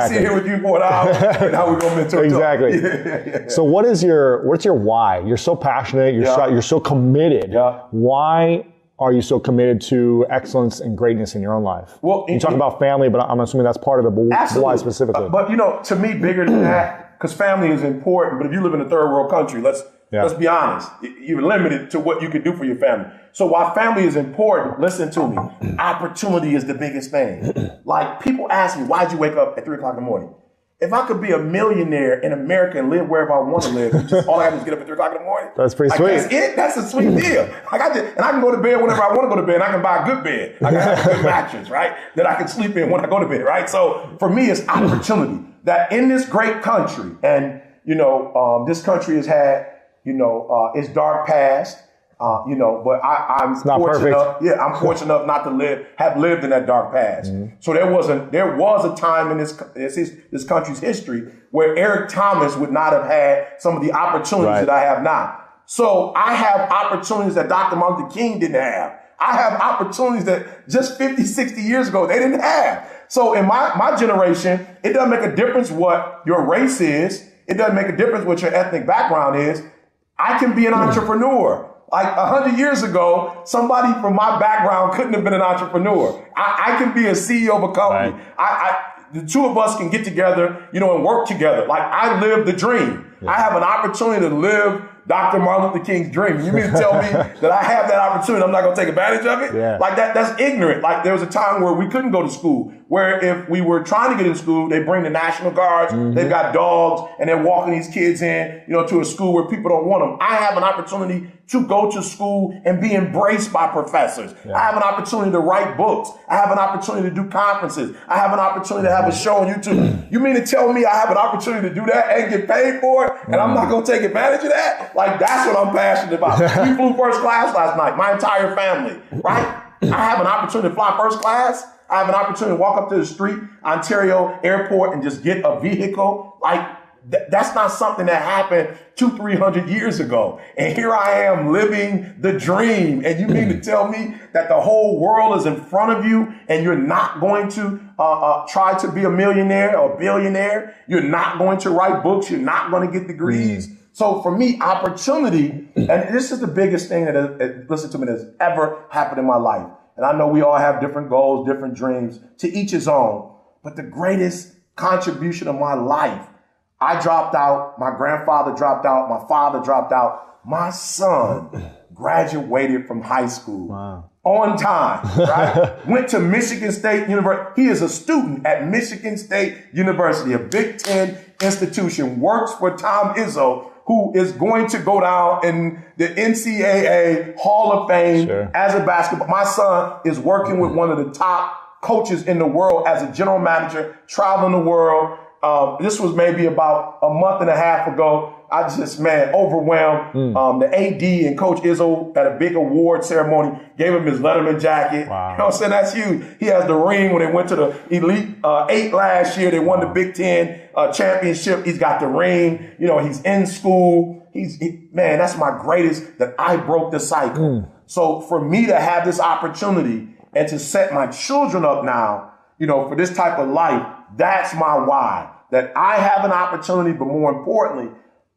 [SPEAKER 4] sit here with you for an hour, and now we're going to mentor.
[SPEAKER 6] Exactly. So what's your why? You're so passionate. You're so committed. Why are you so committed to excellence and greatness in your own life? Well, you talk about family, but I'm assuming that's part of it. But why specifically?
[SPEAKER 4] But to me, bigger than that, because family is important. But if you live in a third world country, let's be honest, you're limited to what you can do for your family. So while family is important, listen to me. Opportunity is the biggest thing. Like, people ask me, why'd you wake up at 3 o'clock in the morning? If I could be a millionaire in America and live wherever I want to live, all I have to do is get up at 3 o'clock in the morning.
[SPEAKER 6] That's pretty sweet.
[SPEAKER 4] That's it. That's a sweet deal. And I can go to bed whenever I want to go to bed. And I can buy a good bed. I can have a good mattress, right? That I can sleep in when I go to bed, right? So for me, it's opportunity that in this great country, and this country has had its dark past. But I'm fortunate enough. Yeah, I'm fortunate enough not to have lived in that dark past. So there was a time in this country's history where Eric Thomas would not have had some of the opportunities that I have now. So I have opportunities that Dr. Martin Luther King didn't have. I have opportunities that just 50, 60 years ago they didn't have. So in my generation, it doesn't make a difference what your race is. It doesn't make a difference what your ethnic background is. I can be an entrepreneur. Like 100 years ago, somebody from my background couldn't have been an entrepreneur. I can be a CEO of a company. The two of us can get together, and work together. Like, I live the dream. I have an opportunity to live Dr. Martin Luther King's dream. You mean to tell me that I have that opportunity, I'm not going to take advantage of it? Yeah. Like, that's ignorant. Like, there was a time where we couldn't go to school, where if we were trying to get in school, they bring the National Guards, they've got dogs, and they're walking these kids in, to a school where people don't want them. I have an opportunity to go to school and be embraced by professors. I have an opportunity to write books. I have an opportunity to do conferences. I have an opportunity to have a show on YouTube. You mean to tell me I have an opportunity to do that and get paid for it, and I'm not going to take advantage of that? Like, that's what I'm passionate about. We flew first class last night, my entire family, right? I have an opportunity to fly first class. I have an opportunity to walk up to the street, Ontario Airport, and just get a vehicle. Like, that's not something that happened 200-300 years ago. And here I am living the dream. And you mean to tell me that the whole world is in front of you and you're not going to try to be a millionaire or a billionaire? You're not going to write books. You're not going to get degrees. So for me, opportunity, and this is the biggest thing that, listen to me, that's ever happened in my life. And I know we all have different goals, different dreams, to each his own. But the greatest contribution of my life, I dropped out, my grandfather dropped out, my father dropped out. My son graduated from high school on time, right? Went to Michigan State University. He is a student at Michigan State University, a Big Ten institution, works for Tom Izzo, who is going to go down in the NCAA Hall of Fame as a basketball. My son is working with one of the top coaches in the world as a general manager, traveling the world. This was maybe about a month and a half ago. I just, overwhelmed. The AD and Coach Izzo at a big award ceremony gave him his Letterman jacket. Wow. You know what I'm saying? That's huge. He has the ring when they went to the Elite 8 last year. They won the Big Ten championship. He's got the ring. He's in school. That's my greatest, that I broke the cycle. So for me to have this opportunity and to set my children up now, for this type of life, that's my why. That I have an opportunity, but more importantly,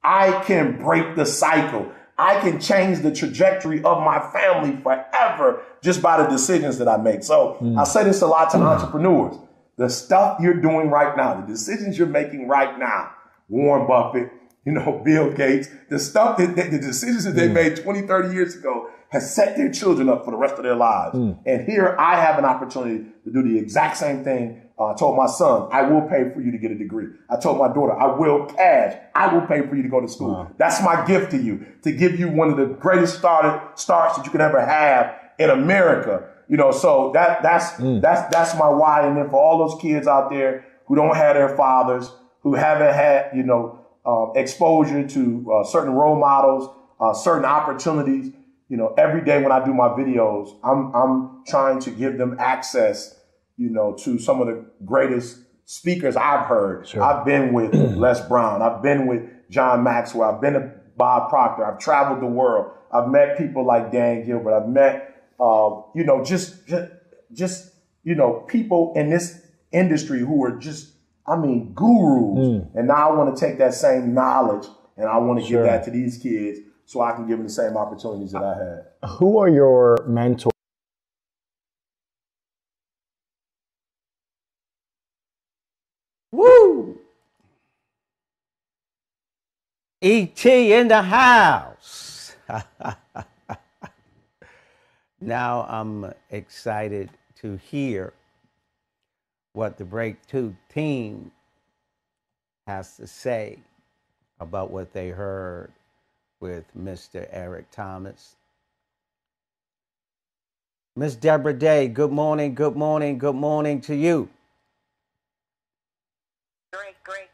[SPEAKER 4] I can break the cycle. I can change the trajectory of my family forever just by the decisions that I make. So I say this a lot to entrepreneurs. The stuff you're doing right now, the decisions you're making right now, Warren Buffett, Bill Gates, the decisions that they made 20, 30 years ago has set their children up for the rest of their lives. And here I have an opportunity to do the exact same thing I told my son, I will pay for you to get a degree. I told my daughter, I will cash. I will pay for you to go to school. Wow. That's my gift to you, to give you one of the greatest starts that you could ever have in America. You know, so that's my why. And then for all those kids out there who don't have their fathers, who haven't had, you know, exposure to certain role models, certain opportunities, you know, every day when I do my videos, I'm trying to give them access, you know, to some of the greatest speakers I've heard. Sure. I've been with Les Brown. I've been with John Maxwell. I've been to Bob Proctor. I've traveled the world. I've met people like Dan Gilbert. I've met, you know, just, you know, people in this industry who are just, I mean, gurus. And now I want to take that same knowledge and I want to give that to these kids so I can give them the same opportunities that I had.
[SPEAKER 6] Who are your mentors?
[SPEAKER 1] Woo! E.T. in the house. Now I'm excited to hear what the Breakthrough team has to say about what they heard with Mr. Eric Thomas. Miss Deborah Day, good morning, good morning, good morning to you.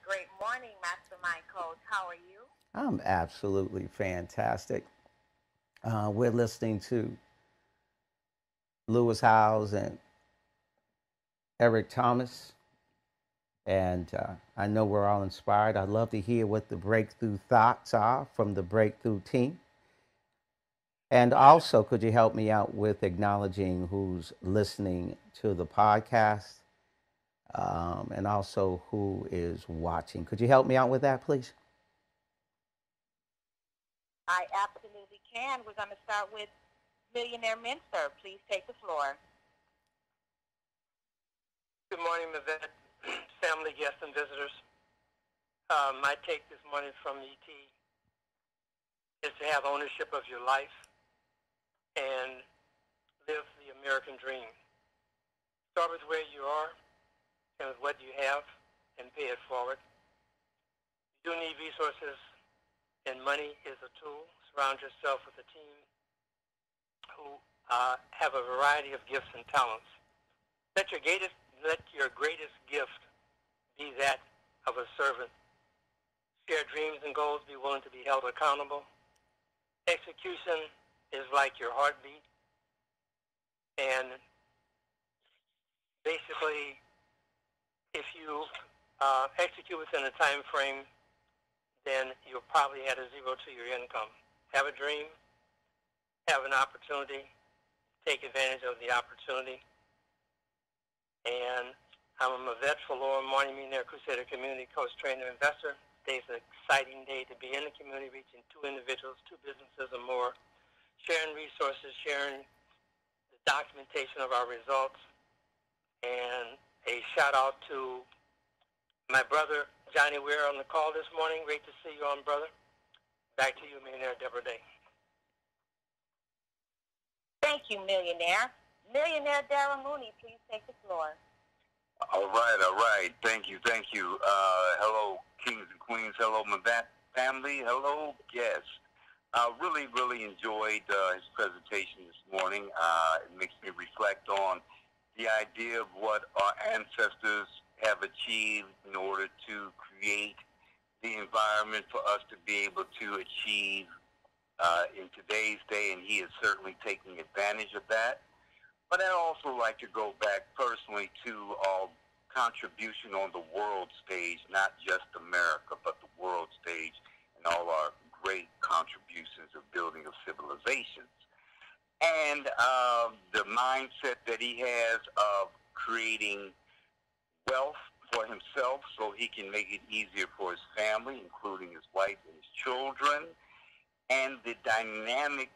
[SPEAKER 2] Great morning, Mastermind Coach. How are you?
[SPEAKER 1] I'm absolutely fantastic. We're listening to Lewis Howes and Eric Thomas, and I know we're all inspired. I'd love to hear what the breakthrough thoughts are from the Breakthrough team. And also, could you help me out with acknowledging who's listening to the podcast? And also who is watching. Could you help me out with that, please?
[SPEAKER 2] I absolutely can. We're going to start with Millionaire Minster. Please take the floor.
[SPEAKER 3] Good morning, Mavette, family, guests, and visitors. My take this morning from ET is to have ownership of your life and live the American dream. Start with where you are and with what you have, and pay it forward. You do need resources, and money is a tool. Surround yourself with a team who have a variety of gifts and talents. Let your greatest gift be that of a servant. Share dreams and goals. Be willing to be held accountable. Execution is like your heartbeat, and basically, if you execute within a time frame, then you'll probably add a zero to your income. Have a dream, have an opportunity, take advantage of the opportunity. And I'm a vet for Lower Morning Millionaire Crusader Community Coach, Trainer, Investor. Today's an exciting day to be in the community, reaching 2 individuals, 2 businesses or more, sharing resources, sharing the documentation of our results, and a shout out to my brother, Johnny Weir, on the call this morning. Great to see you on, brother. Back to you, Millionaire Deborah Day.
[SPEAKER 2] Thank you, Millionaire. Millionaire Darren Mooney, please take the floor.
[SPEAKER 7] All right. Thank you. Hello, kings and queens. Hello, Mavat family. Hello, guests. I really enjoyed his presentation this morning. It makes me reflect on the idea of what our ancestors have achieved in order to create the environment for us to be able to achieve in today's day, and he is certainly taking advantage of that. But I'd also like to go back personally to our contribution on the world stage, not just America, but the world stage, and all our great contributions of building of civilizations. And the mindset that he has of creating wealth for himself so he can make it easier for his family, including his wife and his children, and the dynamic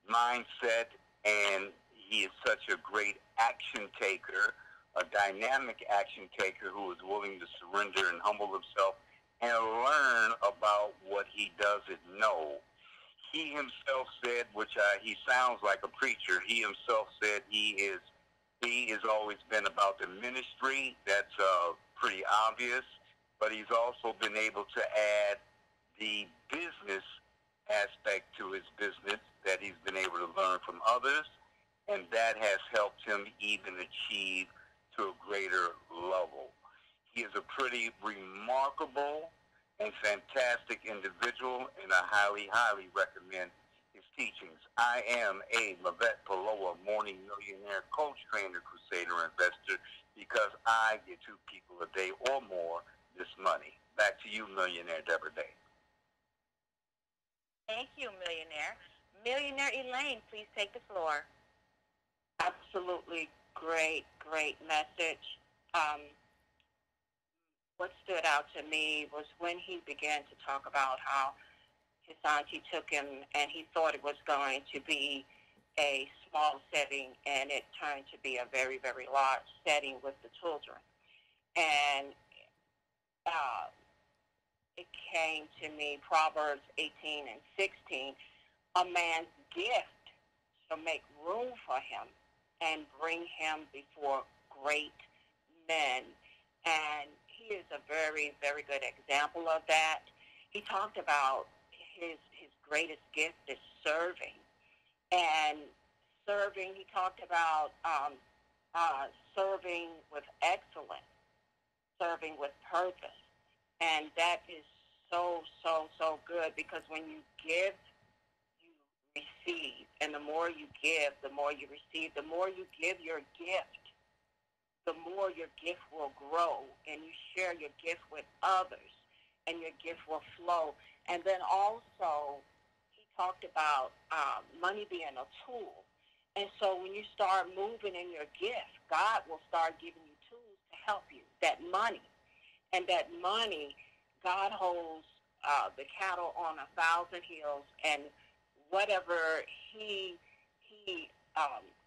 [SPEAKER 7] mindset, and he is such a great action taker, a dynamic action taker who is willing to surrender and humble himself and learn about what he doesn't know. He himself said, which he sounds like a preacher, he himself said he is He has always been about the ministry. That's pretty obvious. But he's also been able to add the business aspect to his business that he's been able to learn from others, and that has helped him even achieve to a greater level. He is a pretty remarkable and fantastic individual, and I highly, highly recommend his teachings. I am a Mavette Paloa morning millionaire, coach, trainer, crusader, investor, because I get 2 people a day or more this money. Back to you, Millionaire Deborah Day.
[SPEAKER 2] Thank you, Millionaire. Millionaire Elaine, please take the floor. Absolutely great message. What stood out to me was when he began to talk about how his auntie took him and he thought it was going to be a small setting, and it turned to be a very, very large setting with the children. And it came to me, Proverbs 18 and 16, a man's gift shall make room for him and bring him before great men. And he is a very, very good example of that. He talked about his greatest gift is serving. And serving, he talked about serving with excellence, serving with purpose. And that is so good, because when you give, you receive. And the more you give, the more you receive. The more you give your gift, the more your gift will grow, and you share your gift with others, and your gift will flow. And then also, he talked about money being a tool. And so when you start moving in your gift, God will start giving you tools to help you. That money. And that money, God holds the cattle on 1,000 hills, and whatever he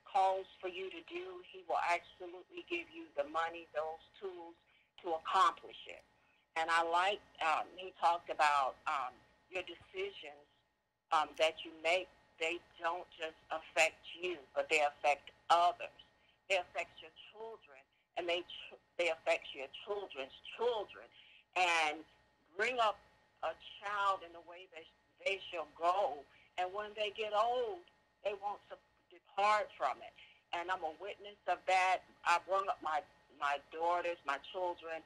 [SPEAKER 2] calls for you to do, he will absolutely give you the money, those tools to accomplish it. And I like, he talked about your decisions that you make. They don't just affect you, but they affect others. They affect your children, and they affect your children's children. And bring up a child in the way that they shall go, and when they get old, they won't depart from it. And I'm a witness of that. I brought up my daughters, my children,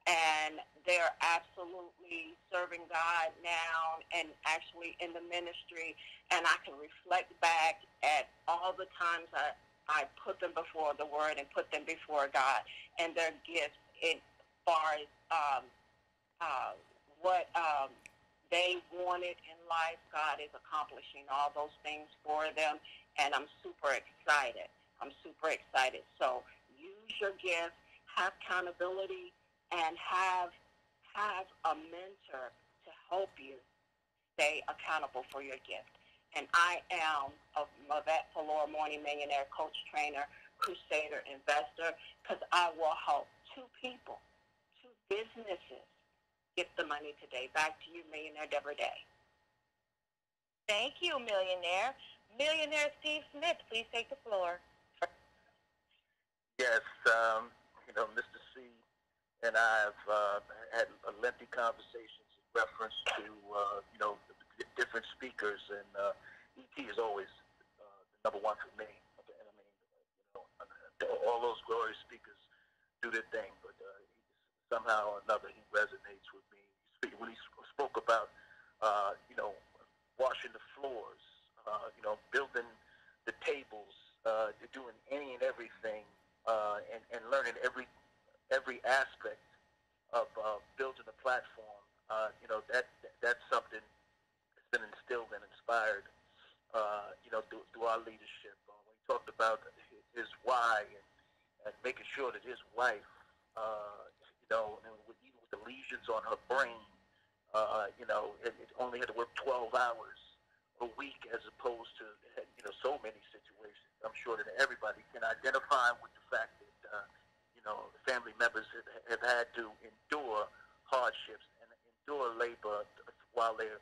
[SPEAKER 2] and they're absolutely serving God now and actually in the ministry. And I can reflect back at all the times I put them before the Word and put them before God, and their gifts as far as what they wanted in life. God is accomplishing all those things for them, and I'm super excited. So use your gift, have accountability, and have a mentor to help you stay accountable for your gift. And I am a Mavette Paloa Morning Millionaire coach, trainer, crusader, investor, because I will help 2 people, 2 businesses get the money today. Back to you, Millionaire Deborah Day. Thank you, Millionaire. Millionaire Steve Smith, please take the floor.
[SPEAKER 3] Yes, Mr. C and I have had a lengthy conversations in reference to, different speakers, and E.T. is always the number one for me. And I mean, all those glorious speakers do their thing, but somehow or another he resonates with me. When he spoke about, washing the floors, building the tables, doing any and everything, and learning every aspect of building a platform, that's something that's been instilled and inspired, through our leadership. When he talked about his why and making sure that his wife, even with the lesions on her brain, it only had to work 12 hours a week as opposed to, so many situations. I'm sure that everybody can identify with the fact that, family members have had to endure hardships and endure labor while they're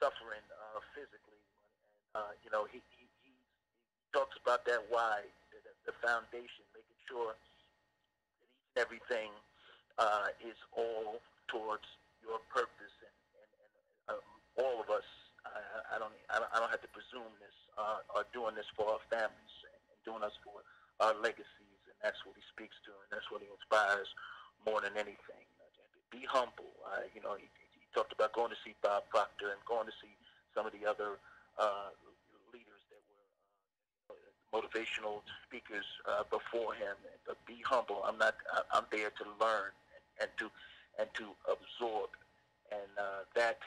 [SPEAKER 3] suffering physically. And, he talks about that why, that
[SPEAKER 8] the foundation, making sure that each and everything is all towards your purpose, and all of us. I don't have to presume this. Are doing this for our families and doing us for our legacies, and that's what he speaks to, and that's what he inspires more than anything. Be humble. He talked about going to see Bob Proctor and going to see some of the other leaders that were motivational speakers before him. But be humble. I'm there to learn and to absorb, and that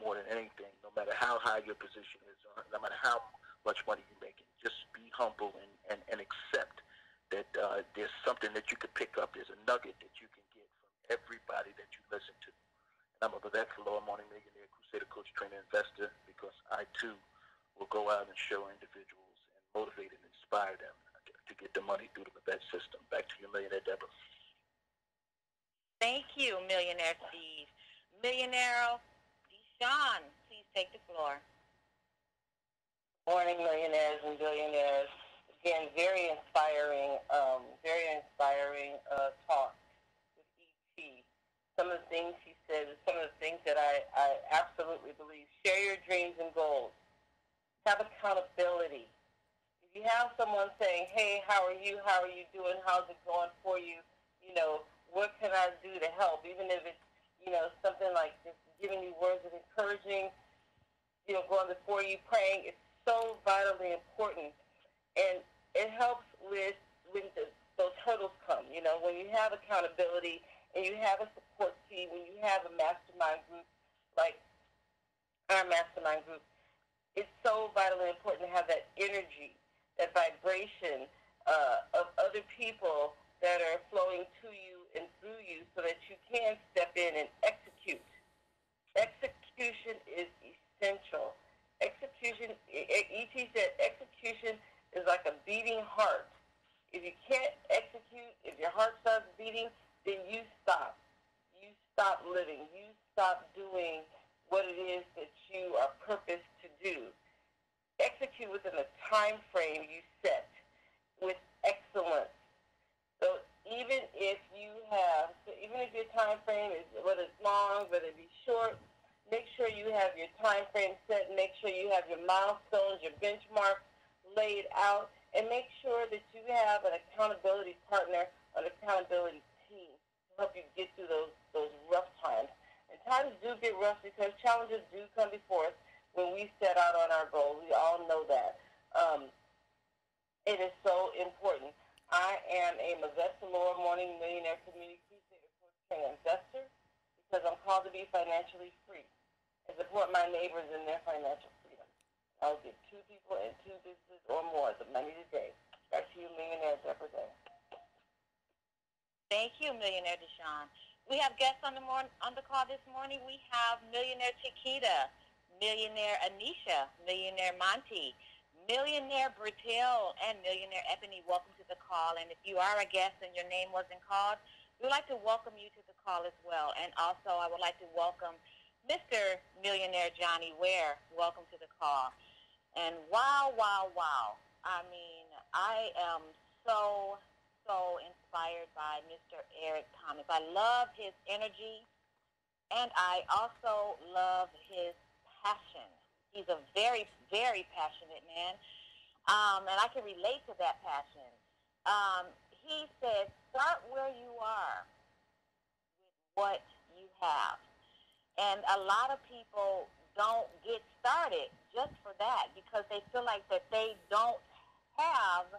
[SPEAKER 8] more than anything, no matter how high your position is, or no matter how much money you're making, just be humble and accept that there's something that you could pick up. There's a nugget that you can get from everybody that you listen to. And I'm a Vivek Lower Morning Millionaire, Crusader, Coach, Trainer, Investor, because I too will go out and show individuals and motivate and inspire them to get the money through the Vivek system. Back to you, Millionaire Deborah.
[SPEAKER 2] Thank you, Millionaire Steve. Millionaire Deshaun, please take the floor.
[SPEAKER 9] Morning, millionaires and billionaires. Again, very inspiring talk with E.T. Some of the things he said, some of the things that I absolutely believe. Share your dreams and goals. Have accountability. If you have someone saying, hey, how are you? How are you doing? How's it going for you? What can I do to help? Even if it's, something like just giving you words of encouraging, going before you, praying, it's so vitally important. And it helps when those hurdles come. When you have accountability and you have a support team, when you have a mastermind group like our mastermind group, it's so vitally important to have that energy, that vibration of other people that are flowing to you and through you so that you can step in and execute. Execution is essential. Execution, E.T. said, execution is like a beating heart. If you can't execute, if your heart starts beating, then you stop. You stop living. You stop doing what it is that you are purposed to do. Execute within the time frame you set with excellence. So even if your time frame is, whether it's long, whether it be short, make sure you have your time frame set, make sure you have your milestones, your benchmarks laid out, and make sure that you have an accountability partner, an accountability team to help you get through those rough times. And times do get rough because challenges do come before us when we set out on our goals. We all know that. It is so important. I am a Mavette Lower Morning Millionaire Community Crusader Coach Trainer Investor because I'm called to be financially free and support my neighbors in their financial freedom. I'll give 2 people and 2 businesses or more the money today. Back to you, Millionaire Deborah Day.
[SPEAKER 2] Thank you, Millionaire Deshaun. We have guests on the call this morning. We have Millionaire Chiquita, Millionaire Anisha, Millionaire Monty, Millionaire Bertel, and Millionaire Ebony. Welcome to the call. And if you are a guest and your name wasn't called, we'd like to welcome you to the call as well. And also, I would like to welcome Mr. Millionaire Johnny Ware. Welcome to the call. And wow. I mean, I am so inspired by Mr. Eric Thomas. I love his energy, and I also love his passion. He's a very, very passionate man, and I can relate to that passion. He said, start where you are with what you have. And a lot of people don't get started just for that because they feel like that they don't have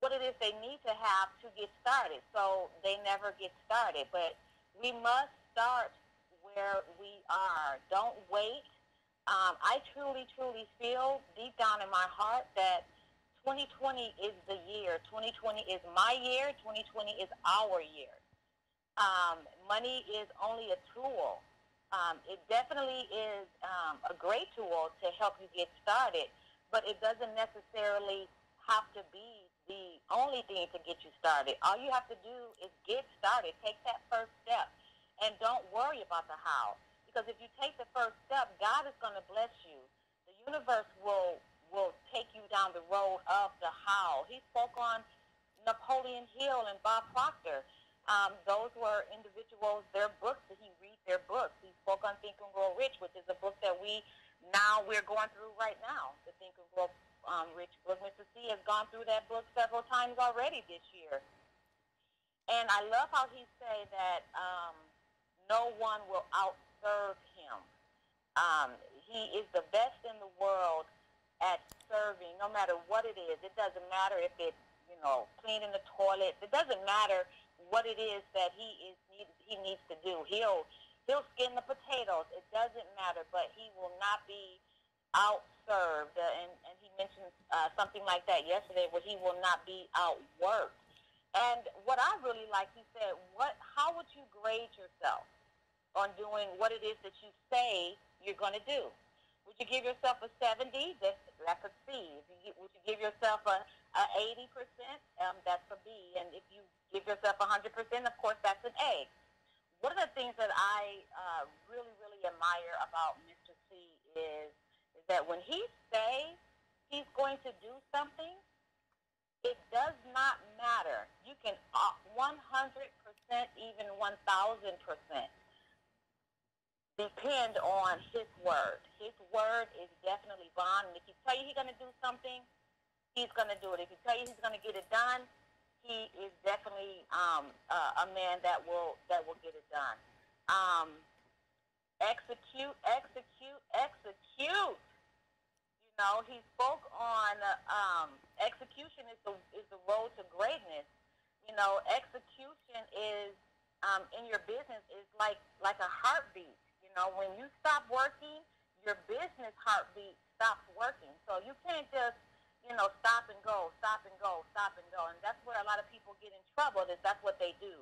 [SPEAKER 2] what it is they need to have to get started. So they never get started. But we must start where we are. Don't wait. I truly feel deep down in my heart that 2020 is the year. 2020 is my year. 2020 is our year. Money is only a tool. It definitely is a great tool to help you get started, but it doesn't necessarily have to be the only thing to get you started. All you have to do is get started. Take that first step, and don't worry about the how. Because if you take the first step, God is going to bless you. The universe will will take you down the road of the how. He spoke on Napoleon Hill and Bob Proctor. Those were individuals, their books, that he read their books. He spoke on Think and Grow Rich, which is a book that we're going through right now, the Think and Grow Rich book. Mr. C has gone through that book several times already this year. And I love how he said that no one will outserve him. He is the best in the world at serving, no matter what it is. It doesn't matter if it's, cleaning the toilet. It doesn't matter what it is that he needs to do. He'll skin the potatoes. It doesn't matter, but he will not be outserved. And he mentioned something like that yesterday, where he will not be outworked. And what I really like, he said, how would you grade yourself on doing what it is that you say you're going to do? Would you give yourself a 70? That's a C. Would you give yourself a 80%? That's a B. And if you give yourself 100%, of course, that's an A. One of the things that I really, really admire about Mr. C is that when he says he's going to do something, it does not matter. You can 100%, even 1,000%. depend on his word. His word is definitely bond. And if he tell you he's going to do something, he's going to do it. If he tell you he's going to get it done, he is definitely a man that will get it done. Execute. You know, he spoke on execution is the road to greatness. You know, execution is in your business is like a heartbeat. You know, when you stop working, your business heartbeat stops working. So you can't just, you know, stop and go. And that's where a lot of people get in trouble, is that's what they do.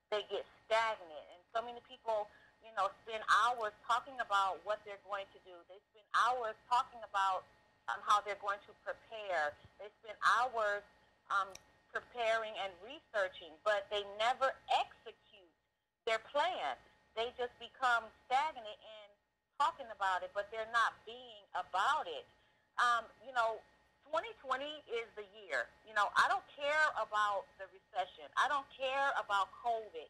[SPEAKER 2] They get stagnant. And so many people, you know, spend hours talking about what they're going to do. They spend hours talking about how they're going to prepare. They spend hours preparing and researching, but they never execute their plan. They just become stagnant in talking about it, but they're not being about it. You know, 2020 is the year. You know, I don't care about the recession. I don't care about COVID.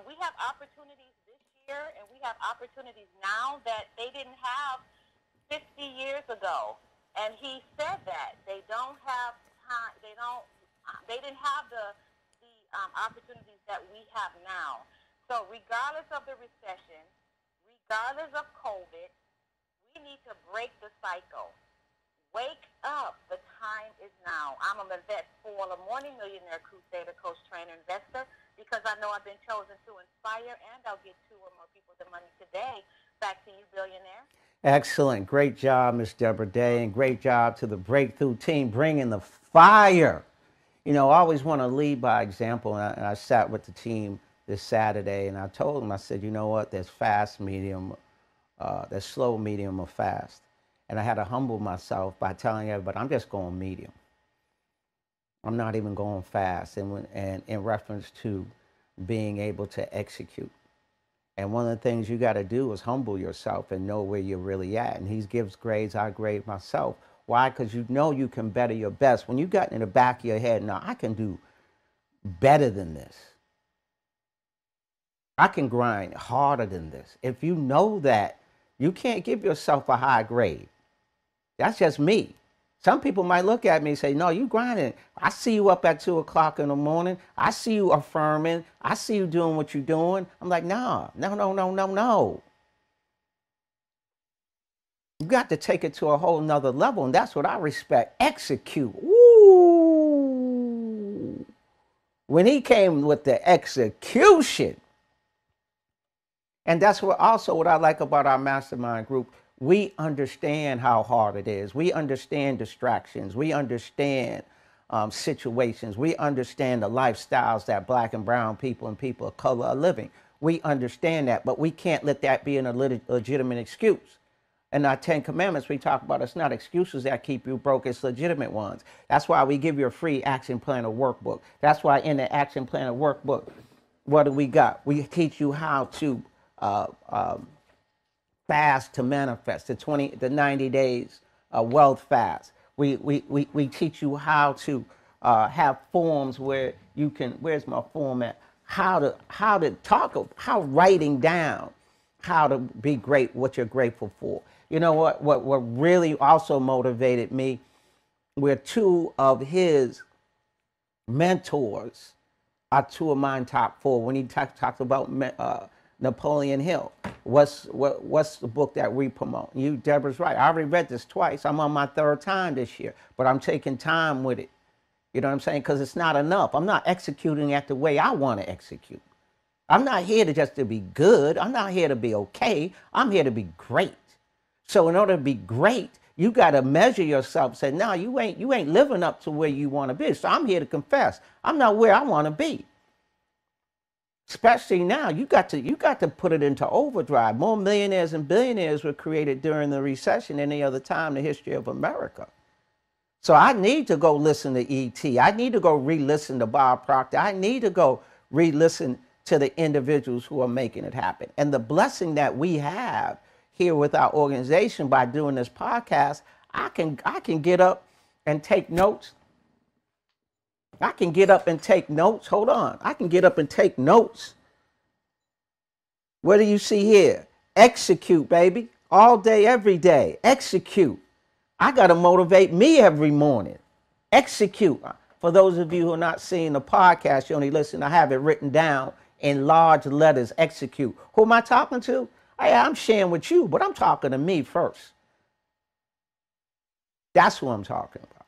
[SPEAKER 2] We have opportunities this year, and we have opportunities now that they didn't have 50 years ago. And he said that they don't have time. They didn't have the opportunities that we have now. So regardless of the recession, regardless of COVID, we need to break the cycle. Wake up. The time is now. I'm a Mavette for a morning millionaire, crusader, coach, trainer, investor, because I know I've been chosen to inspire, and I'll get 2 or more people the money today. Back to you, billionaire.
[SPEAKER 1] Excellent. Great job, Ms. Deborah Day, and great job to the Breakthrough team bringing the fire. You know, I always want to lead by example, and I sat with the team this Saturday, and I told them, I said, you know what, there's fast, medium, there's slow, medium, or fast. And I had to humble myself by telling everybody, I'm just going medium. I'm not even going fast, and in reference to being able to execute. And one of the things you got to do is humble yourself and know where you're really at. And he gives grades, I grade myself. Why? Because you know you can better your best. When you got in the back of your head, now I can do better than this. I can grind harder than this. If you know that, you can't give yourself a high grade. That's just me. Some people might look at me and say, no, you grinding. I see you up at 2 o'clock in the morning. I see you affirming. I see you doing what you're doing. I'm like, no. You got to take it to a whole nother level, and that's what I respect. Execute. Woo! When he came with the execution, and that's what I like about our mastermind group. We understand how hard it is. We understand distractions. We understand situations. We understand the lifestyles that Black and brown people and people of color are living. We understand that, but we can't let that be a legitimate excuse. In our 10 commandments, we talk about it's not excuses that keep you broke, it's legitimate ones. That's why we give you a free action planner workbook. That's why in the action planner workbook, what do we got? We teach you how to fast to manifest, the 90 days wealth fast. We teach you how to have forms where you can, where's my form at? How to talk, how writing down how to be great, what you're grateful for. You know what really also motivated me were two of his mentors are two of mine top four. When he talked about Napoleon Hill, what's the book that we promote? You, Deborah's right. I already read this twice. I'm on my third time this year, but I'm taking time with it. You know what I'm saying? Because it's not enough. I'm not executing it the way I want to execute. I'm not here to just to be good. I'm not here to be okay. I'm here to be great. So in order to be great, you got to measure yourself. Say, no, you ain't living up to where you want to be. So I'm here to confess, I'm not where I want to be. Especially now, you got to put it into overdrive. More millionaires and billionaires were created during the recession than any other time in the history of America. So I need to go listen to E.T. I need to go re-listen to Bob Proctor. I need to go re-listen to the individuals who are making it happen. And the blessing that we have here with our organization by doing this podcast, I can get up and take notes. I can get up and take notes. Hold on. I can get up and take notes. What do you see here? Execute, baby. All day, every day. Execute. I got to motivate me every morning. Execute. For those of you who are not seeing the podcast, you only listen, I have it written down in large letters. Execute. Who am I talking to? I'm sharing with you, but I'm talking to me first. That's who I'm talking about.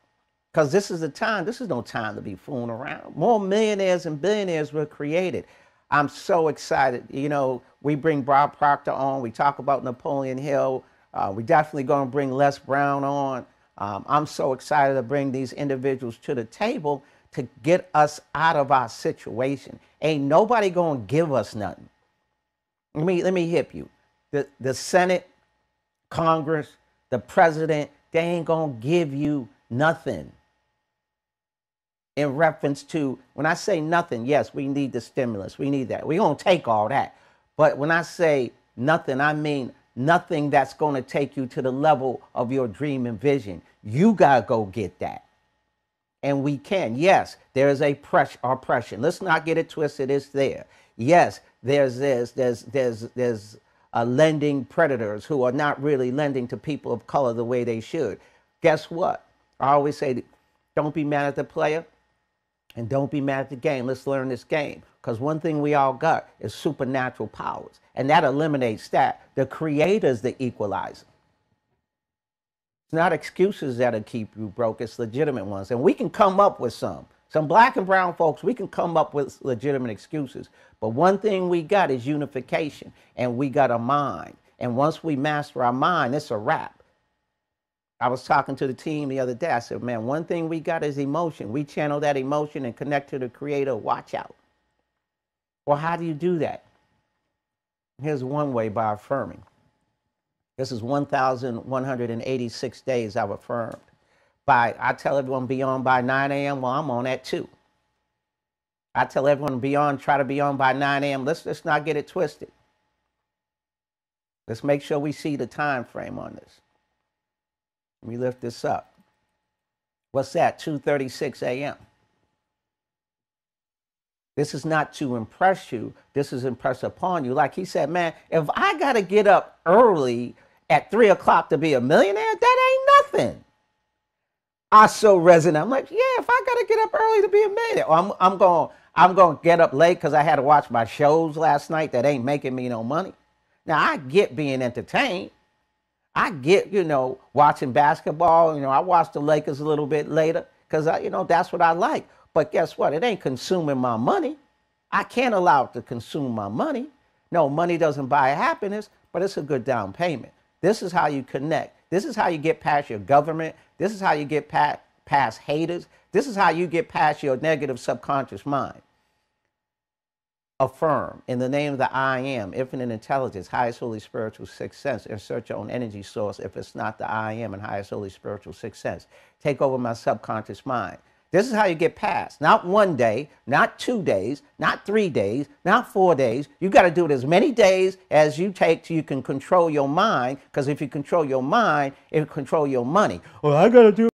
[SPEAKER 1] Because this is the time. This is no time to be fooling around. More millionaires and billionaires were created. I'm so excited. You know, we bring Bob Proctor on. We talk about Napoleon Hill. We definitely going to bring Les Brown on. I'm so excited to bring these individuals to the table to get us out of our situation. Ain't nobody going to give us nothing. Let me hip you. The Senate, Congress, the president, they ain't going to give you nothing. In reference to, when I say nothing, yes, we need the stimulus. We need that. We're going to take all that. But when I say nothing, I mean nothing that's going to take you to the level of your dream and vision. You got to go get that. And we can. Yes, there is a oppression. Let's not get it twisted. It's there. Yes, there's lending predators who are not really lending to people of color the way they should. Guess what? I always say, don't be mad at the player and don't be mad at the game. Let's learn this game. Because one thing we all got is supernatural powers. And that eliminates that. The creator's the equalizer. It's not excuses that'll keep you broke. It's legitimate ones. And we can come up with some. Some black and brown folks, we can come up with legitimate excuses. But one thing we got is unification. And we got a mind. And once we master our mind, it's a wrap. I was talking to the team the other day. I said, man, one thing we got is emotion. We channel that emotion and connect to the creator. Watch out. Well, how do you do that? Here's one way, by affirming. This is 1,186 days I've affirmed. I tell everyone be on by 9 a.m. Well, I'm on at 2. I tell everyone try to be on by 9 a.m. Let's not get it twisted. Let's make sure we see the time frame on this. Let me lift this up. What's that? 2:36 a.m. This is not to impress you. This is impress upon you. Like he said, man, if I got to get up early at 3 o'clock to be a millionaire, that ain't nothing. I so resonate. I'm like, yeah, if I got to get up early to be a millionaire, I'm going to get up late because I had to watch my shows last night that ain't making me no money. Now, I get being entertained. I get, watching basketball. I watch the Lakers a little bit later because, that's what I like. But guess what? It ain't consuming my money. I can't allow it to consume my money. No, money doesn't buy happiness, but it's a good down payment. This is how you connect. This is how you get past your government. This is how you get past haters. This is how you get past your negative subconscious mind. Affirm in the name of the I am, infinite intelligence, highest holy spiritual sixth sense. Insert your own energy source if it's not the I am and highest holy spiritual sixth sense. Take over my subconscious mind. This is how you get past. Not 1 day, not 2 days, not 3 days, not 4 days. You got to do it as many days as you take till you can control your mind, because if you control your mind, it will control your money. Well, I got to do